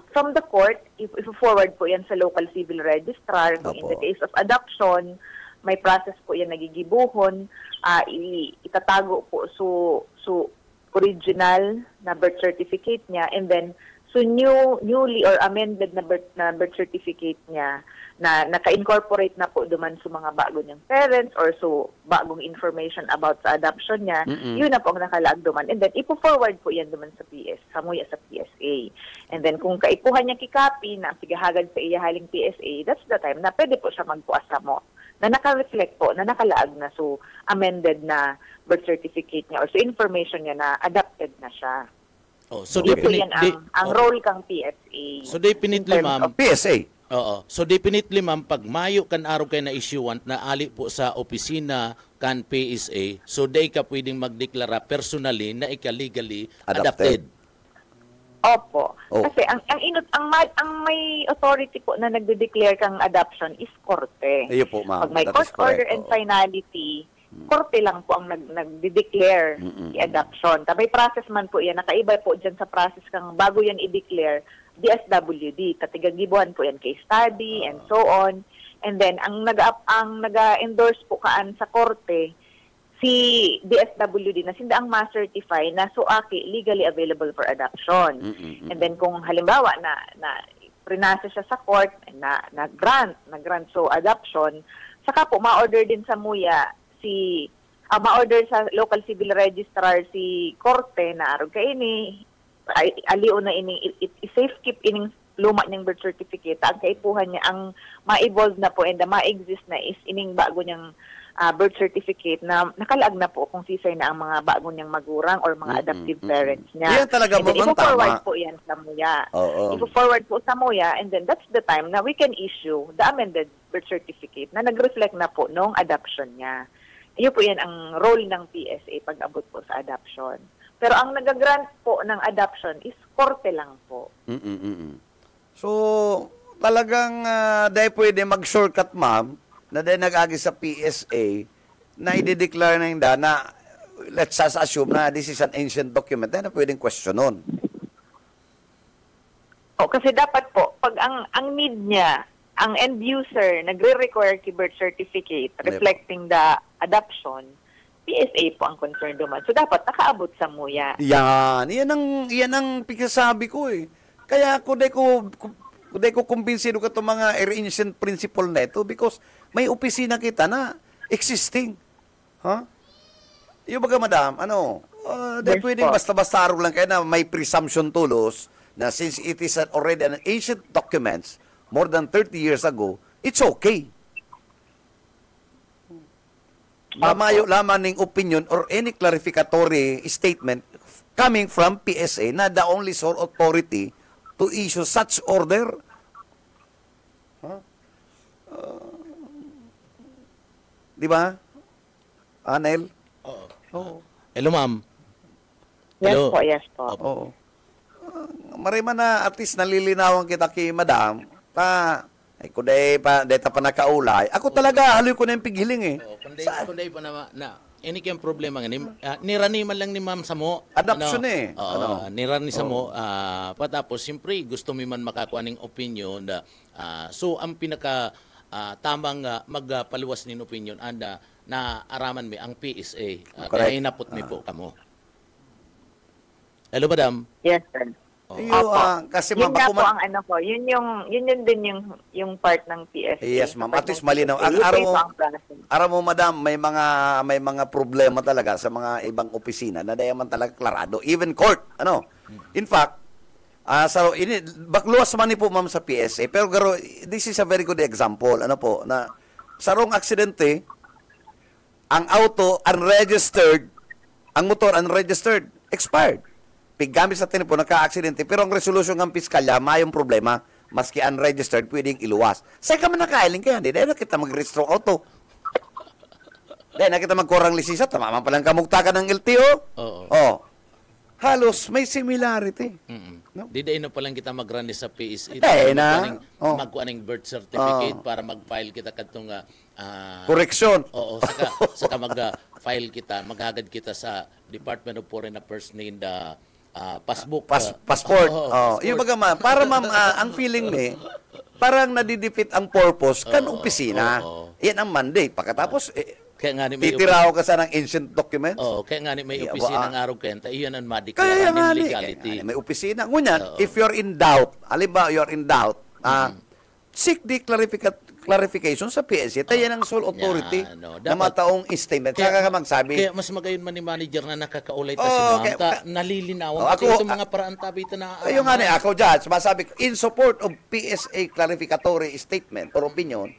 from the court, if forward po yan sa local civil registrar. In the case of adoption, may process po yan nagigibuhon, itatago po so original na birth certificate niya, and then so newly or amended na birth certificate niya na naka-incorporate na po duman sa mga bago niyang parents or so bagong information about sa adoption niya, yun na po ang nakalaag duman. And then, ipo-forward po yan duman sa samuya sa PSA. And then, kung kaipuhan niya kikapi na sigahagad sa iyahaling PSA, that's the time na pwede po siya magpuasa mo na naka-reflect po, na nakalaag na so amended na birth certificate niya or so information niya na adopted na siya. So Yun po yan definitely, ang role kang PSA. So definitely, In terms ma'am, PSA. oo. So definitely, ma'am, pag mayo kan araw kay na issuant na ali po sa opisina kan PSA, so day ka pwedeng magdeklara personally na ika legally adopted. Opo. Oh. Kasi ang may authority po na nagde-declare kang adoption is korte. Ayun po, ma'am. Pag may That court is correct. order and Oo. finality, korte lang po ang nagde-declare the adoption. May process man po yan. Nakaiba po dyan sa process kang bago yan i-declare, DSWD. Katigagibuhan po yan case study and so on. And then, ang nag-endorse po kaan sa korte, si DSWD na sinda ang ma-certify na suaki legally available for adoption. And then kung halimbawa na prinasa siya sa court na grant so adoption, saka po ma-order din sa MUYA ma-order sa local civil registrar si korte na arog kay ini aliw na ini i-safe keep ining luma niyang birth certificate ang kaipuhan niya ang ma-evolve na po and ma-exist na is ining bago niyang birth certificate na nakalaag na po kung sisay na ang mga bago niyang magurang or mga adoptive parents niya. Yan talaga, and then, ma'am, i-forward tama. po yan sa MUYA. Oo. I-forward po sa MUYA and then that's the time na we can issue the amended birth certificate na nag-reflect na po nung adoption niya. Iyon po yan ang role ng PSA pag abot po sa adoption. Pero ang nag-grant po ng adoption is korte lang po. So, talagang dahil pwede mag-shortcut, ma'am, na dahil nag-agi sa PSA, na i-declare na hindi na, let's just assume na this is an ancient document, na pwedeng question nun. Kasi dapat po, pag ang need niya, ang end user, nagre-require key birth certificate reflecting the adoption, PSA po ang concerned naman. So, dapat nakaabot sa MUYA. Yan ang pagkasabi ko eh. Kaya ako dahil ko kumbinsido ka itong mga ancient principle na ito because may opisina kita na existing. Yung baga, madam, dahil Yes, pwedeng po. basta-basta araw lang kaya na may presumption tulos na since it is already an ancient documents more than 30 years ago, it's okay. Mamayo lamang ng opinion or any clarificatory statement coming from PSA na the only sole authority to issue such order. Di ba? Anel? Oo. Hello, ma'am. Yes Hello. po, yes po. Oo. Marima na at least nalilinawan kita kay madam. Ay ko day pa nakaulay. Ako talaga haloy ko na yung pigiling eh. Kunday pa na ini kayong problema nga nirani man lang ni ma'am sa mo Adoption eh. nirani sa mo patapos siyempre gusto mi man makakuha ning opinion so ang pinaka tamang magpaliwas nin opinion anda na araman mi ang PSA kaya inapot mi po kamo. Hello, madam. Yes, sir. Kasi Yun ma'am, nga ako po ang ano po, yun din yung part ng PSA. Yes, ma'am. At least Part ng malinaw. PSA. Ang Yun araw po mo, ang process. araw mo, madam, may mga problema talaga sa mga ibang opisina na dahil man talaga klarado. Even court, In fact, bakluwas man ni po, ma'am, sa PSA. Pero garo, this is a very good example. Na sa wrong aksidente, ang auto unregistered, ang motor unregistered, expired. Piggamit sa telepono, nagka-aksidente, pero ang resolusyon ng piskalya, mayong problema, maski unregistered, pwedeng iluwas. Saan ka man nakailing kaya? Dahil nakita mag-registro auto. Dahil nakita magkorang lisisa, tamaman palang kamugta ka ng LTO. Oo. Halos may similarity. No? Di na palang kita mag-run sa PSA. Magkuha ng birth certificate para mag-file kita kadtong Correction. Oo, saka mag-file kita, maghagad kita sa Department of Foreign Affairs in the passport. Passport. Yung baga, ma'am, para ma'am, ang feeling ni, parang nadidefeat ang purpose kan opisina. Yan ang mandate. Pagkatapos, kaya nga ni may titiraw ka sa ng ancient documents. kaya nga ni may opisina ng araw kenta, iyon ang Kaya madeklara nga ng ni, legality. may opisina. Ngunyan, if you're in doubt, halimbawa you're in doubt, seek the clarification sa PSA. Tayo ang sole authority na mataong statement. Kaya ka magsabi. Kaya mas magayon man ni manager na nakakaulay ta si ma'am. Nalilinawan. Ako, itong mga paraan tabita na... Ayun nga ni, ako, Judge, masabi ko, in support of PSA clarificatory statement or opinion,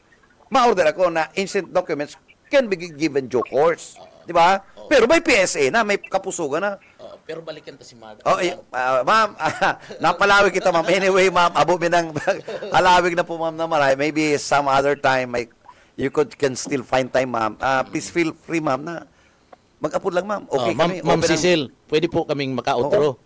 ma-order ako na ancient documents can be given due course. Di ba? Pero may PSA na, may kapusugan na. Pero balikan ta si Madam. Oh, ma'am, napalawig kita, ma'am. Anyway, ma'am, abo binang alawig na po, ma'am, na maray. Maybe some other time, you can still find time, ma'am. Please feel free, ma'am, na mag-upload lang, ma'am. Okay kami. Ma'am Open Cecil, pwede po kaming maka-outro.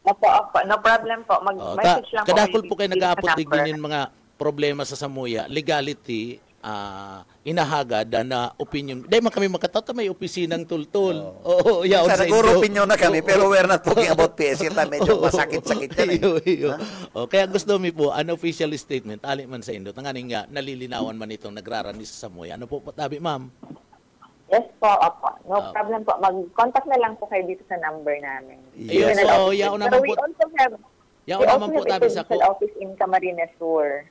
Opo. No problem po. Mag-message lang po. Kadakol po kayo Please, nag-aapot sa number. din yung mga problema sa Samuya. Legality, inahagad na opinion. Dahil man kami makatata, may opisinang tultul. Oo, yaon Sa sa naguro inyo. opinion na kami, pero we're not talking about PSL na medyo masakit-sakit yan. Kaya gusto mi po, unofficial statement, ali man sa Indo, tanganing nga, nalilinawan man itong nagrarani sa Samuya. Ano po patabi, ma'am? Yes po, opo. No problem po. Mag-contact na lang po kayo dito sa number namin. Yes, Criminal so, office. yaon Pero naman we po. also have Yaon naman po tabi sa provincial office in Camarines Sur.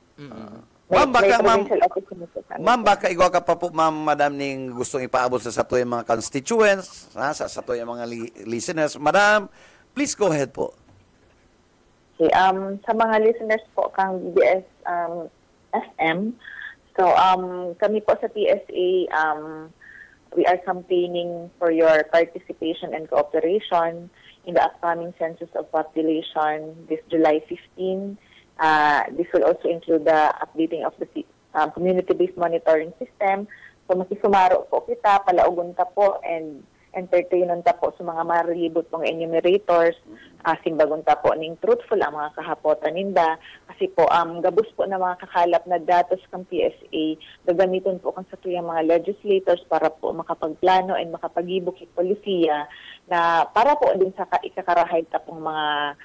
Ma'am, baka, ma'am, provincial office in Quezon. ma'am, baka igawa ka pa po, ma'am, madam, ning gustong ipaabot sa satoy mga constituents, sa satoy mga listeners. Madam, please go ahead po. Okay, sa mga listeners po kang BBS FM, so kami po sa PSA, we are campaigning for your participation and cooperation in the upcoming census of population this July 15. This will also include the updating of the community-based monitoring system. So makisumaro po kita, palaugon ta po, and entertainon ta po sa mga marilibot pong enumerators, simbagon ta po ning truthful ang mga kahapotan ninda. Kasi po, gabos po na mga kakalap na datos kang PSA, gagamiton po kang sa tuyang mga legislators para po makapagplano and makapagibok yung polisiya na para po din sa ikakarahay ta pong mga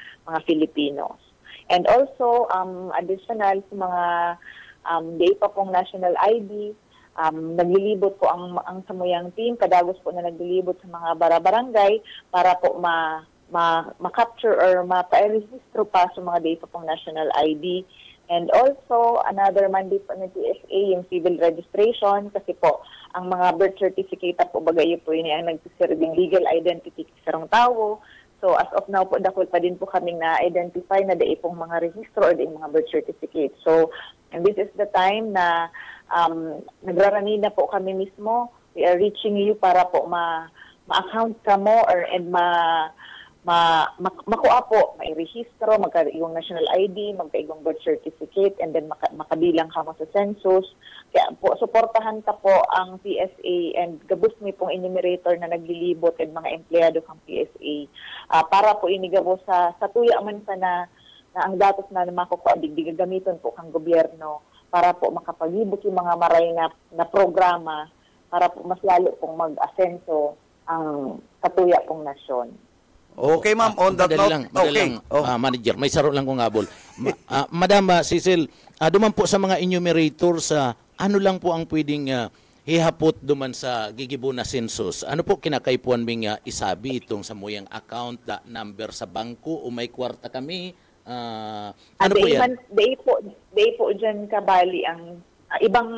Filipinos. And also, additional sa mga day pa pong national ID, naglilibot po ang Samuyang team, kadagos po na naglilibot sa mga barangay para po ma-capture or ma-rehistro pa sa mga day pa pong national ID. And also, another mandate po ng PSA, yung civil registration, kasi po, ang mga birth certificate po bagayo po yun ang nagsiserving legal identity sa sarong tao. So as of now po, dakol pa din po kaming na-identify na daig pong mga rehistro or daig mga birth certificate. So, and this is the time na nagrarani na po kami mismo. We are reaching you para po ma-account ka mo and makuha po, mai-rehistro, magkaigong national ID, magkaigong birth certificate, and then makabilang ka mo sa census. Kaya po, suportahan ka po ang PSA and gabos mo pong enumerator na naglilibot at mga empleyado ng PSA para po inigabo sa tuya man sa na ang datos na makukuha, gagamiton po kang gobyerno para po makapagibot yung mga maray na programa para po mas lalo pong mag-asenso ang katuya pong nasyon. Okay, ma'am, on that note. Madali lang, manager, may saro lang kong habol. Madam Cecil, duman po sa mga enumerator sa ano lang po ang pwedeng hihapot duman sa gigibo na census? Ano po kinakaipuan bing isabi itong sa muyang account, number sa bangko o may kwarta kami? Ano po yan? Day po dyan kabali ang ibang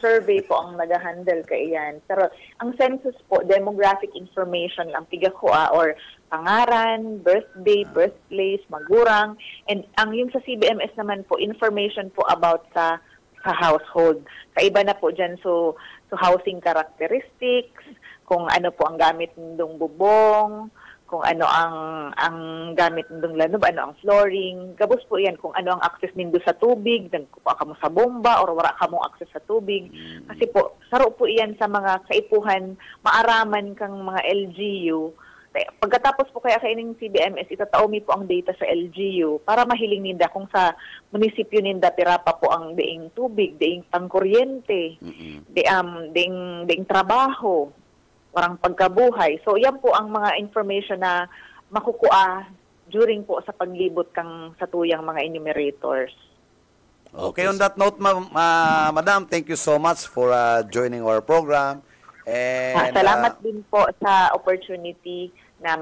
survey po ang nag-handle kaiyan. Pero ang census po, demographic information lang, tigakuha or pangaran, birthday, birthplace, magurang. And ang yung sa CBMS naman po, information po about sa household. Kaiba na po dyan, so housing characteristics, kung ano po ang gamit ng bubong, kung ano ang gamit ng lanob, ano ang flooring. Gabos po yan kung ano ang access nindo sa tubig, nagkuha ka mo sa bomba or wala ka mo access sa tubig. Kasi po, saro po yan sa mga kaipuhan, maaraman kang mga LGU. Pagkatapos po kaya kaining CBMS, itataomi po ang data sa LGU para mahiling ninda kung sa munisipyo ninda pira pa po ang deing tubig, deing pangkuryente, deing trabaho, parang pagkabuhay. So yan po ang mga information na makukuha during po sa paglibot kang sa tuyang mga enumerators. Okay, on that note, madam, thank you so much for joining our program. And, salamat din po sa opportunity na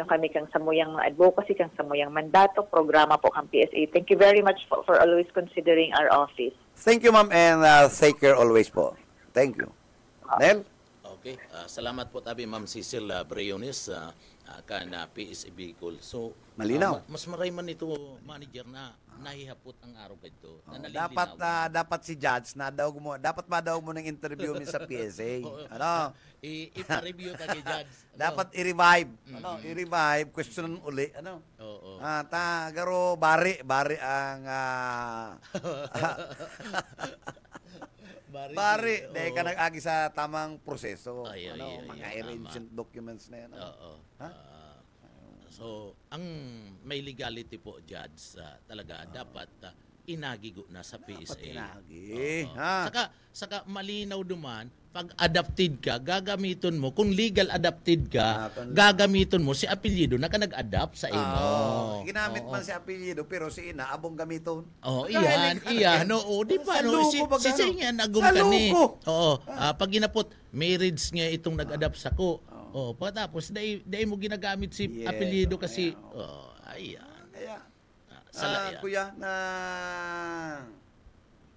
kami kang samuyang advocacy, kang samuyang mandato, programa po kang PSA. Thank you very much for always considering our office. Thank you, ma'am, and take care always po. Thank you. Nel? Okay. Salamat po tabi Ma'am Cecil Breones kan PSA Bicol. So Malinaw. mas maray man ito manager na nahihapot ang araw kadto. Oh, dapat si Judge na dapat ba daw mo ng interview mi sa PSA. Ano? I-review ta kay Judge. Dapat i-revive. Ano? I-revive question uli. Ano? Oo. Garo bari ang Bari, dahil ka nag-agi sa tamang proseso. Mga ancient documents na yan. Oo. So, ang may legality po, Judge, talaga dapat inagigo na sa PSA. Inagi. Saka malinaw duman, pag adapted ka, gagamiton mo, kung legal adapted ka, gagamiton mo si apelyido na ka nag-adapt sa imo. Ginamit man si apelyido, pero si ina, abong gamiton. Iyan. Oo, di ba? Si Singa nagum ka ni. Oo, pag ginapot, marriage nga itong nag-adapt sa ko. Patapos, dahil mo ginagamit si apelyido kasi, ayan. Kuya,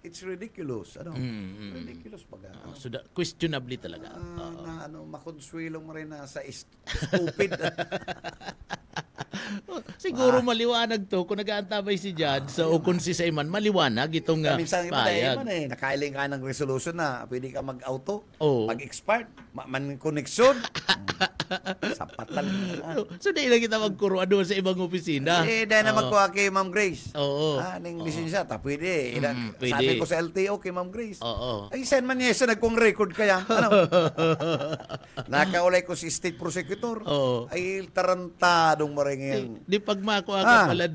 it's ridiculous. Ano? Ridiculous pag ano. So, questionably talaga. Makonsuelo mo rin na sa stupid. Siguro maliwanag to kung nag-aantabay si Judge o kung si Saiman, maliwanag itong minsan payag. Nakailing ka ng resolution na pwede ka mag-auto, mag-expert, man-connection. Sapat lang. So, dahil lang kita magkuruan doon sa ibang opisina. Dahil na magkuha kay Ma'am Grace. Oo. Ning lisensya, pwede. Pwede. Sabi ko sa LTO kay Ma'am Grace. Oo. Ay, send man niya nagkong record kaya. Ano? Nakaulay ko si State Prosecutor. Ay, tarantadong maringin. Di pag makuha ka pala,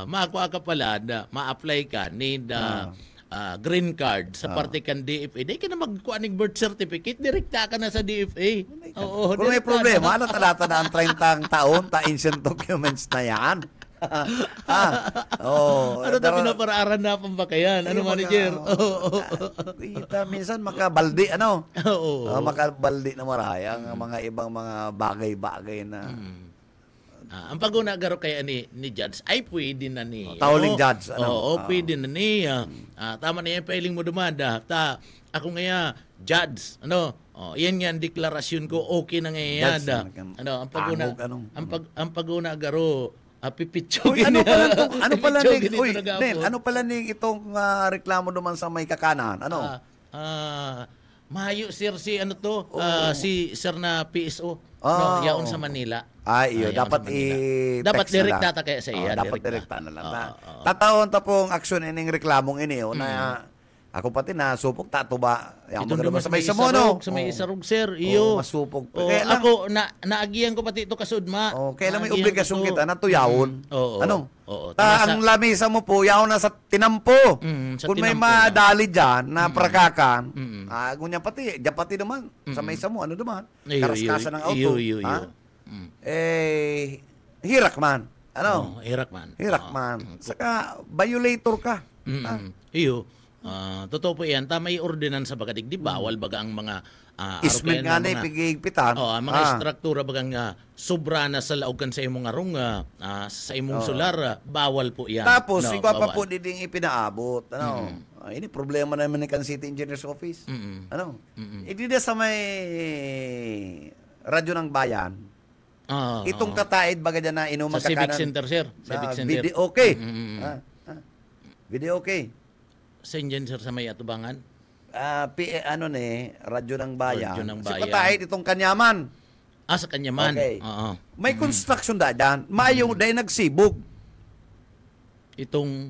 makuha ka pala na ma-apply ka ni green card sa parte kan DFA. Di ka na magkuha ng birth certificate, direkta ka na sa DFA. Kung may problema, talata na ang 30 taon, ancient documents na yan. Ano ta pinaparaaran na pang ba kayan? Ano, manager? Minsan makabaldi, ano? Makabaldi na maraya ang mga ibang mga bagay-bagay na ang pag-unagaro kaya ni Judge ay pwede na ni. Tauling Judge. Pwede na ni. Tama na yan, pailing mo dumada. Ako nga, Judge, yan nga ang deklarasyon ko, okay na ngayon. Ang pag-unagaro, pipitsugin niya. Ano pala ning itong reklamo naman sa may kakanan? Ano? Mahayo sir si si sir na PSO yaon sa Manila. Dapat dapat direct data kaya sa iya. Dapat direct na lang. Tataon ta pong aksyon ining reklamong ini na ako pati na supok tato ba? Ito naman sa may isarog, sa may isarog sir. Iyo. Masupok. Ako naagiyan ko pati ito kasudma. Kailan may obligasyon kita na tuyawon. Ano? Ang lamisa mo po yaw na sa tinampo. Kung may madali diyan na prakakan, gunya pati naman sa may mo ano naman? Karaskasan ng auto. Hirak man. Ano? Hirak man. Saka violator ka. Iyo. Totoo po yan. May ordinansa baga di bawal baga ang mga ismet nga na ipigigpitan. Mga struktura bagang sobra na sa laugan sa imong arong sa imong solar, bawal po yan. Tapos, ikaw pa po diding ipinaabot. Ini problema naman ni kan City Engineer's Office. Hindi na sa may radyo ng bayan. Itong kataid baga dyan na inuman sa Civic Center, sir. Civic Center. Video okay. Video okay. Saan dyan, sir, sa may atubangan? Radyo ng Bayan. Radyo ng Si Bayan. Patahit itong Kanyaman. Sa Kanyaman. Okay. May construction dyan. Mayong dahil nagsibog. Itong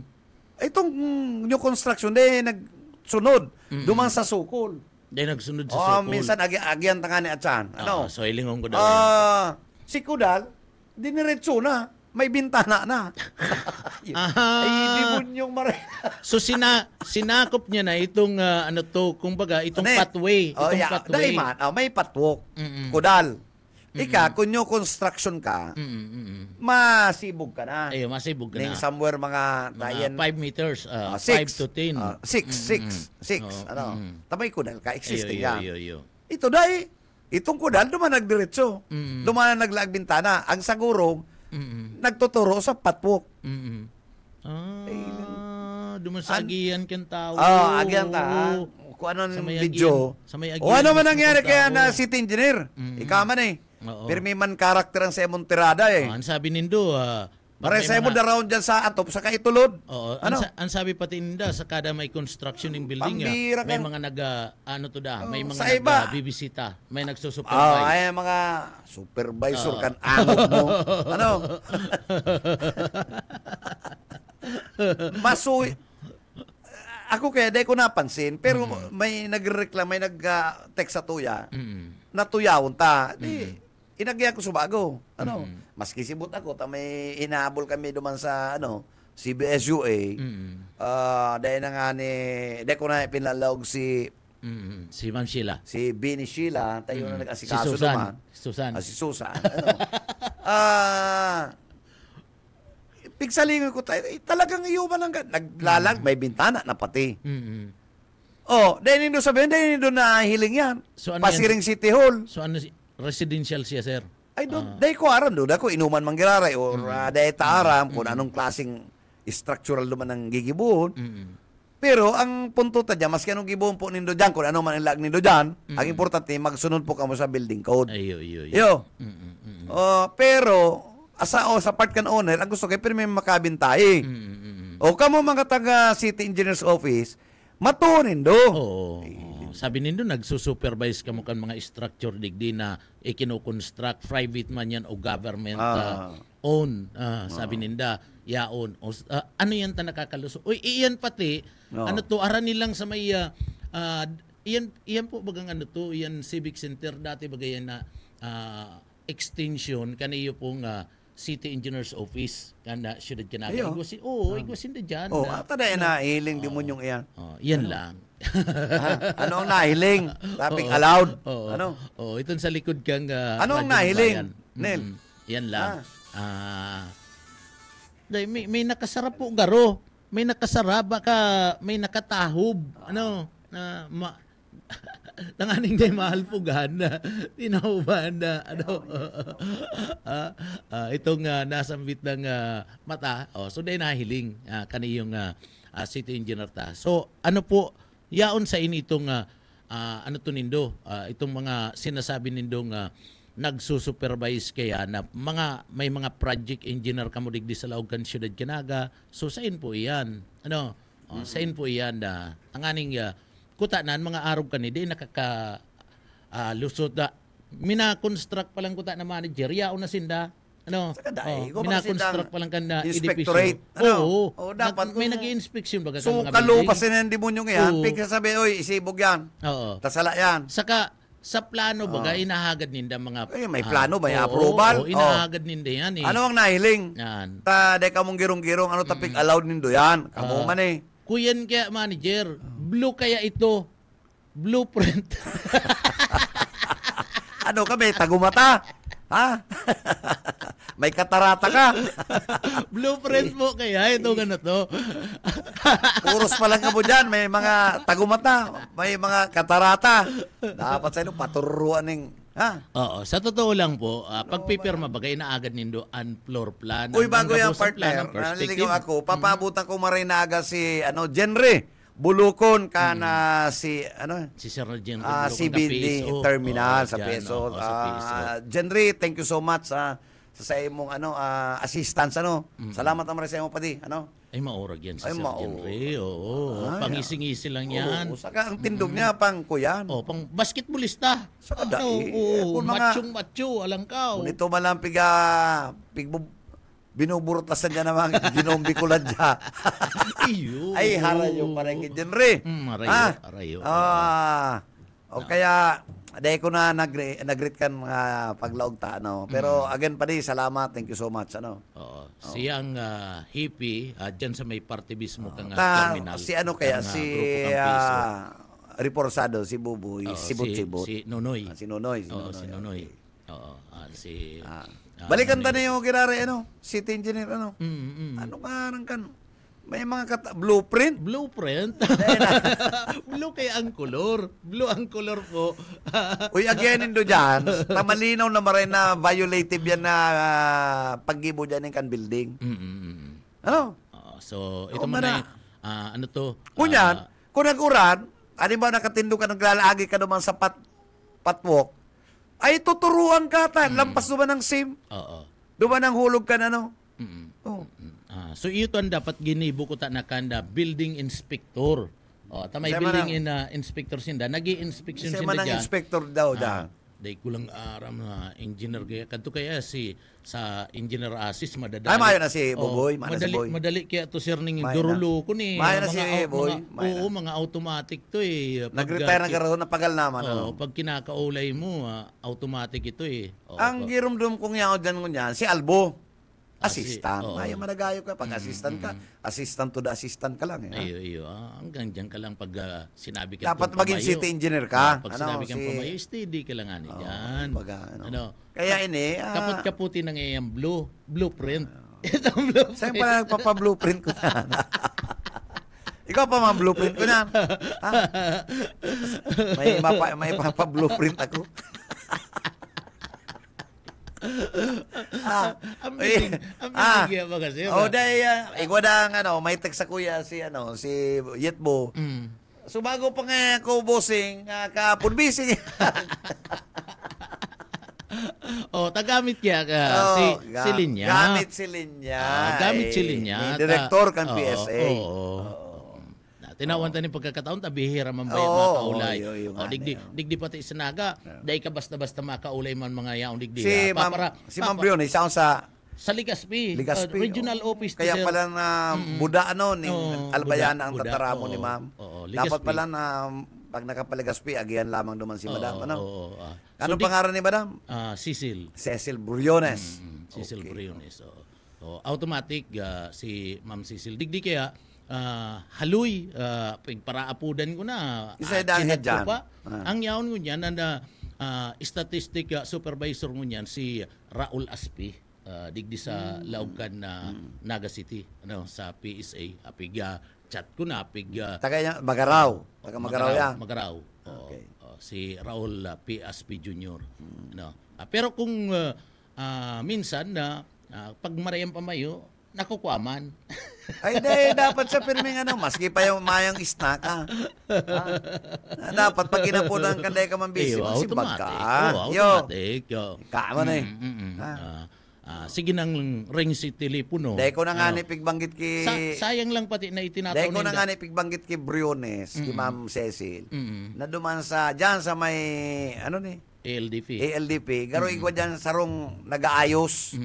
new construction dahil nagsunod. Dumang sa sukol. Dahil nagsunod sa sukol. Minsan agyan tanga ni Atsan. So, ilingon ko daw. Si Kudal, diniretso na. May bintana na. Ay, di yung So sinakop niya na itong kumbaga itong pathway, pathway. May patwalk. Kudal. Ika, kung yung construction ka, masibog ka na. Masibog ka na. Somewhere mga 5 meters, 5 to 10. 6. Tabay kudal ka, existing yan. Ito dahil, itong kudal, duman nagdiretso. Duman naglaag bintana. Ang sagurong, nagtuturo sa patwalk. Duman sa agian kang tao. Agian ta. kung ano Sa ng may video. Sa may O ano man mismo nangyari kaya tao. na city engineer? Ikaw man eh. Oo. Pirmi man karakter ang sa imong tirada eh. Ang sabi nindo, Maray sa imo daroon dyan sa atop, sa kaitulod. Oo, Ano? ang sabi pati ninda sa kada may construction ng building, Pambira may ka. mga may mga sa iba. bibisita, may Oh, nagsusupervise. ay mga supervisor kan angot mo. Ano? Masuy. Ako kaya di ko napansin, pero may nagreklamo, may nag-text sa tuya. Natuyawon ta. Di inagya ko subago. Ano? Maski sibot ako, may inahabol kami duman sa CBSUA. Dahil na nga dahil ko na pinalawag si Ma'am Sheila. si Bini Sheila, tayo na Si nag-asikaso Susan. naman. Susan. Si Susan. Pigsalingon ko tayo, talagang iyuman ang naglalag, may bintana na pati. Dahil nindo sabihin, dahil nindo na hiling yan. So, ano Pasiring City Hall. So ano residential siya, sir? Ay, dahil ko aram doon, ako inuman manggiraray, or dahil taaram kung anong klaseng structural naman ang gigibuhon. Pero ang punto ta dyan, maski anong gibuhon po nindo dyan, kung ano man ang lag nindo dyan, ang importante, magsunod po kamo sa building code. Ayo. Yo. Pero sa part kan owner, ang gusto kay pero may makabintay. O kamo mga taga City Engineers Office, matunin do. Oo. Sabi nindo nagsusupervise kamo kan mga structure digdi na ikino-construct, private man yan o government own. Sabi ninda, yaon. Ano yan ta nakakaluso? Uy, iyan pati, ano to, aran nilang sa may iyan po bagang ano to, iyan civic center dati bagayan na extension kaniyo pong City Engineers Office kana siyudad kanaga. Igwasin da dyan. Tada na hiling di mo yung iyan. Yan lang. Ano ang nahiling? Topic allowed. Ano? Itong sa likod kang Ano ang Radyo nahiling, Bayan. Nel? Yan lang. May nakasarap po garo. May nakasarap baka may nakatahob. Ano? Nanganing day mahal po gana. Tinahuban na. Ano? Itong nasambit ng mata. So day nahiling kaniyong city engineer ta. So ano po yaon sa ini itong ano to nindo, itong mga sinasabi nindong nagsusupervise kaya na may mga project engineer kamo digdi sa laog kan siyudad Kinaga. So sain po iyan. Ano? Sain po iyan na ang aning kuta nan mga arog kanidi nakaka lusot da mina-construct pa lang kuta na manager yaon na sinda. Ano? Mina-construct pa lang kan na inspectorate. Dapat may nag-i-inspection baga so, mga kalupasin ang demonyong yan. Pigsa sabi, oy, isibog yan. Oo. Tasala yan. Saka, sa plano baga, inahagad ninda mga... may plano, may approval. Inahagad ninda yan eh. Ano ang nahiling? Yan. Day kamong girong-girong, ano tapik allowed nindo yan? Kamu man eh. Kuyan kaya, manager, blue kaya ito? Blueprint. Ano ka, may tagumata? Ha? May katarata ka? Blueprint mo kaya ito to. Puros pa lang ka mo dyan. May mga tagumata. May mga katarata. Dapat sa inyo paturuan ng... Ha? Oo. Sa totoo lang po, pagpipirma bagay na agad nindo ang floor plan. Uy, bago yung partner, naliligaw ako, papabutan ko maray na agad si Genre. Bulukon ka na si Sir Gen CBD terminal sa Peso. Genre, thank you so much sa imong assistance Salamat naman sa imong pati Ay maurag yan si Ay, Sir Genre. Pangising-isi lang yan. Saka ang tindog niya pang kuyan. Pang basketballista. Saka dai. Machong-macho, alangkaw. Kung ito malampig binuburtasan niya naman ginombikulan niya. Ay, harayo pa rin kay Genre. Harayo. Kaya, dahil ko na nag-greet kan paglaog ta. Pero again pa salamat. Thank you so much. Siyang hippie, dyan sa may party mismo kang terminal. Si si Reforzado, si Buboy, Sibot-Sibot. Si Nonoy. Si Nonoy. Si Nonoy. Balikan ta na yung girare, City Engineer, Ano ka nang kan? May mga blueprint? Blueprint? Blue kaya ang color. Blue ang color po. Uy, again indo dyan, tamalinaw na maray na violative yan na paggibo dyan ng kan building. So, ito man ay, ano to? Kunyan, kung nag-uran, Ano ba nakatindo ka, naglalagi ka naman sa patwalk, ay tuturuan ka lampas naman ng SIM. Oo. Duman ang hulog ka na, no? Oh. So ito ang dapat ginibo ko ta na kanda building inspector. Tamay Isa building inspector sinda, nagi-inspection Kasi sinda man ang dyan. inspector daw, da. Dahil kulang aram na engineer kaya kadto kaya sa engineer assist madadali. Ay, mayo na si Boboy, mayo na si Boy. Madali kaya to sir ning Mayo durulo ko ni. Mayo na si Boy, mayo na. mga automatic to eh. Nag-retire na karoon, napagal naman. ano? Pag kinakaulay mo, automatic ito eh. Ang girumdum kong yaw dyan ngunyan, si Albo. Assistant. oo. Mayo managayo ka. Pag assistant ka, assistant to the assistant ka lang. Iyo. Hanggang dyan ka lang pag sinabi ka. Dapat tong maging pamayo. city engineer ka. Pag sinabi kang pamayo, steady ka lang ani dyan. Kaya ini, Kaput-kaputi ng iyang blueprint. Itong blueprint. sa'yo pala nagpapa-blueprint ko na. Ikaw pa mga blueprint ko na. Ha? May pa-blueprint ako. Ang binig ba kasi? Ikaw na, may text sa kuya si Yetbo. So bago pa nga ko bossing, kapon busy. Tagamit kaya ka si Linya. Gamit si Linya. Gamit si Linya. Director kan PSA. Tinawan ta ni pagkakataon tabihira man ba makaulay. Digdi pati sinaga, dai ka basta-basta makaulay man mga yaong digdi. Si Ma'am Brion, isa sa Ligaspi, regional office. Kaya pala na buda ni Albayana ang tataramo ni Ma'am. Dapat pala na pag nakapaligaspi, agihan lamang naman si Madam. Ano pangalan ni Madam? Cecil Briones. Cecil Briones. Automatic si Ma'am Cecil. Digdi kaya haluy para apudan ko na isa dahil dyan ang yaon ko niyan na statistic supervisor ko niyan si Raul Aspi digdi sa Laucan na Naga City sa PSA apig chat ko na apig taga Magaraw yan Magaraw si Raul P. Aspi Jr. Pero kung minsan na pag marayang pamayo nakukwaman. Ay, dapat sa pirming maski pa yung mayang snack, dapat pag inapunan ka, ka man busy, magsibag ka. Automatic. Kama na sige nang ring si telepono. Dahil ko na nga pigbanggit ki... sayang lang pati na itinataw. Dahil ko na nga pigbanggit ki Briones, ki Ma'am Cecil, na duman dyan sa may, ALDP. Garo igwa dyan sarong nag-aayos.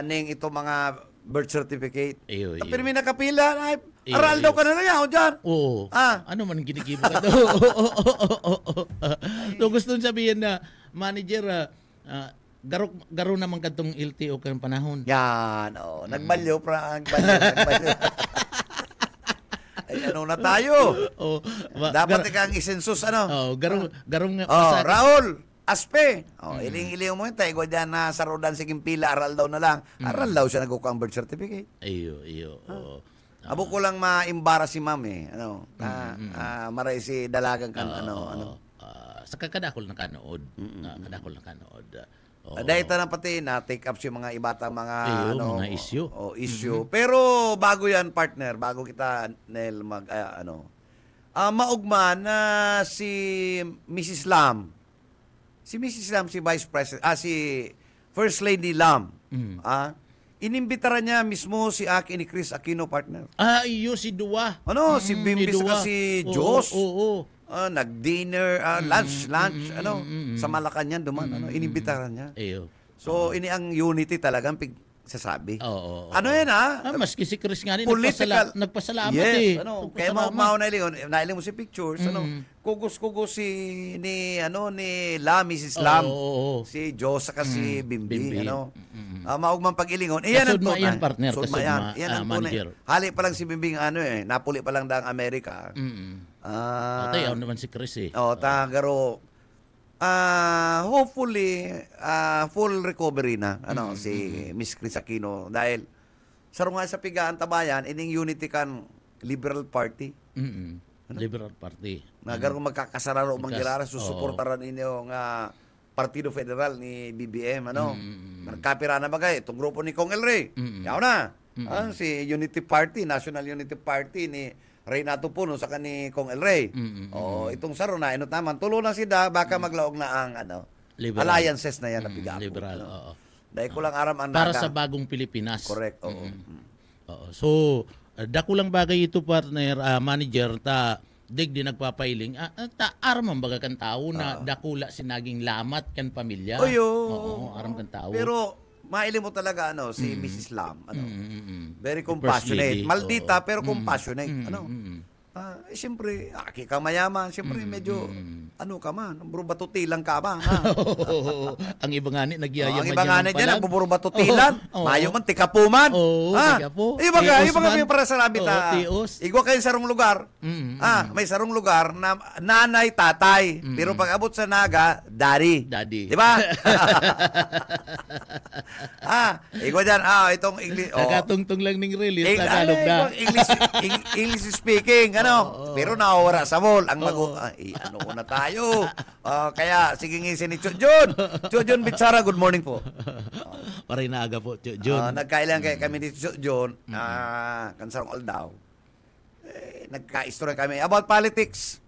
Ning ito mga birth certificate. Pero may nakapila, aral daw ka na yan dyan. Oo. Ano man ginigibo ka daw? So gusto sabihin na, manager, garo naman ka itong LTO kang panahon. Yan, nagbalyo. Ay, na tayo? Dapat kang isensus, garong nga. Raul Aspe. Iling-iling mo yun. Tayo dyan na sa rodan siging pila, aral daw na lang. Aral daw siya nagkukuha ang birth certificate. Iyo. Abo ko lang ma-imbara si ma'am maray si dalagang kan sa kadakol na kanood. Dahil na pati na-take up si mga ibata mga mga issue. Issue. Pero bago yan, partner, bago kita Nel maugma na si Mrs. Lam. Si Mrs. Lam, si Vice President, si First Lady Lam. Inimbitara niya mismo si Aki ni Chris Aquino, partner. Iyo si Dua. Si Bimbis ka si Diyos. Nag-dinner, lunch, sa Malacanang duman, inimbitaran niya. So, ini ang unity talagang sasabi. Ano yan, maski si Chris nga rin, political. nagpasalamat yes, Kaya nailing mo si pictures, kugos si ni Mrs. Lam, si Diyos, saka si Bimbi, maugmang pag-ilingon. Iyan ang tunay. Yan, partner. Sudma yan. Iyan ang tunay. Hali pa lang si Bimbing, napuli pa lang daang Amerika. Tayo naman si Chris Tagaro, hopefully, full recovery na, si Miss Chris Aquino. Dahil, sarunga sa pigaan tabayan, ining unity kan Liberal Party. Liberal Party. Nagaro magkakasararo manggirara, susuportaran inyo nga Partido Federal ni BBM, Nagkapira na bagay, itong grupo ni Kong El Rey. Yaw na. Si Unity Party, National Unity Party ni Renato Puno sa kani Kong El Rey. Itong saro na inot naman tulo na sida baka maglaog na ang Liberal. alliances na yan na pigapo. Liberal, oo. Dahil ko lang aram ang Para naga. sa bagong Pilipinas. Correct, oo. Oo. So, dakulang bagay ito, partner, manager, dig di nagpapailing, aram ang baga kan tao na dakula sinaging lamat kan pamilya. Oo, aram kan tao. Pero mailim mo talaga si Mrs. Lam, very First compassionate. lady, Maldita oo. pero compassionate, siyempre, ka mayaman, siyempre medyo ka man, buro batutilan ka ba? Ang iba nga ni nagyayaman. Ang iba nga na dyan, buro batutilan. Mayo man, tikapuman. tikapo. Iba ka Tios kami man. para sa rabbit. Tios. Igwa kayo sarong lugar. May sarong lugar na nanay, tatay. Pero pag abot sa naga, daddy. Daddy. Di ba? Igwa dyan, itong English. Nakatungtong lang ning release, Tagalog na. English speaking, pero nawawala sa mall. Ang ano ko na tayo. Kaya, sige ngisi ni Chujun. Chujun Bitsara, good morning po. Paray na aga po, John. Nagkailan kami ni Chujun, kansarong aldaw. Nagka-istorya kami about politics.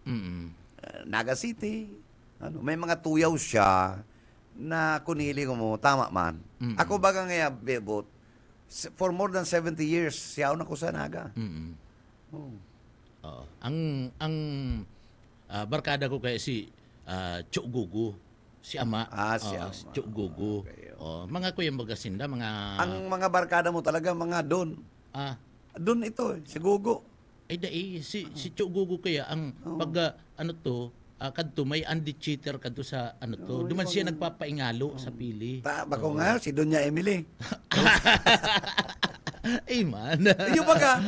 Naga City. May mga tuyaw siya na kunili ko mo, tama man. Ako baga ngayon, Bebot, for more than 70 years, siya na ko sa Naga. Ang barkada ko kay si Chuk Gugu, si ama. Si ama. Chuk Gugu. Okay. Mga kuya magasinda, mga Ang mga barkada mo talaga, mga Don. Don ito, si Gugu. si Chuk Gugu kaya ang pag kadto may anti-cheater kadto sa duman siya nagpapaingalo sa pili. Bako nga, si Doña Emily. Man. Yung baga,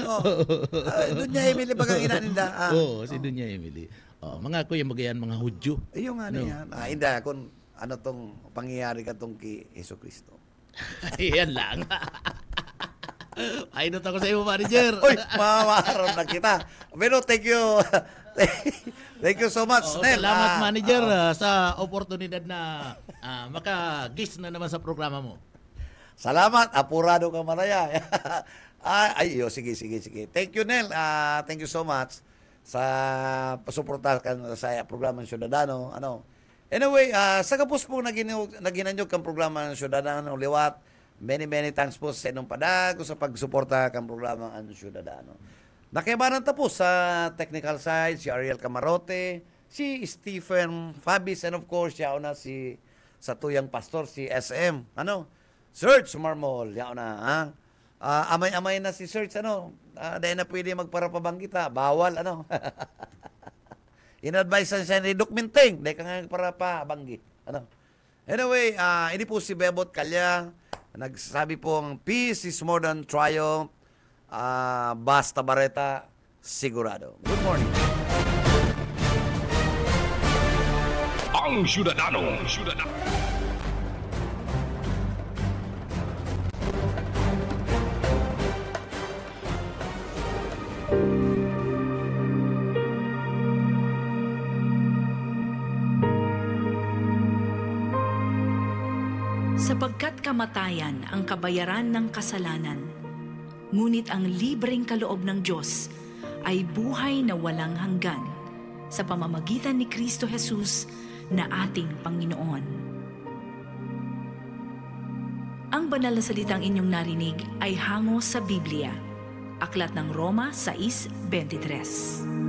Doña Emily baga inaninda. Si Doña Emily. Mga kuya magayan mga Hudyo. Yung nga yan. Inda, kung tong pangyayari ka tong kay Yeso Cristo. Yan lang. Ay, ako sa iyo, manager. Uy, mamaharap na kita. Pero thank you. Thank you so much, Nel. Salamat, manager, sa oportunidad na maka-guest na naman sa programa mo. Salamat. Apurado ka maraya. Sige. Thank you, Nel. Thank you so much sa pasuporta sa programa ng Ciudadano. Anyway, sa kapos po naginanyog kang programa ng Ciudadano liwat. Many thanks po sa inyong padag sa pagsuporta kang programa ng Ciudadano. Nakibanan tapos sa technical side, si Ariel Camarote, si Stephen Fabis, and of course, siya na si sa tuyang pastor, si SM. Serge Marmol, siya na. Amay-amay na si Serge, dahil na pwede magparapabanggita. Bawal, in-advise siya ni documenting, dahil ka nga parapabanggi. Anyway, hindi po si Bebot Kalya, nagsasabi pong peace is more than triumph. Basta Barreta, sigurado. Good morning. Ang Ciudadano. Sapagkat kamatayan ang kabayaran ng kasalanan, ngunit ang libreng kaloob ng Diyos ay buhay na walang hanggan sa pamamagitan ni Kristo Jesus na ating Panginoon. Ang banal na salitang inyong narinig ay hango sa Biblia. Aklat ng Roma 6:23.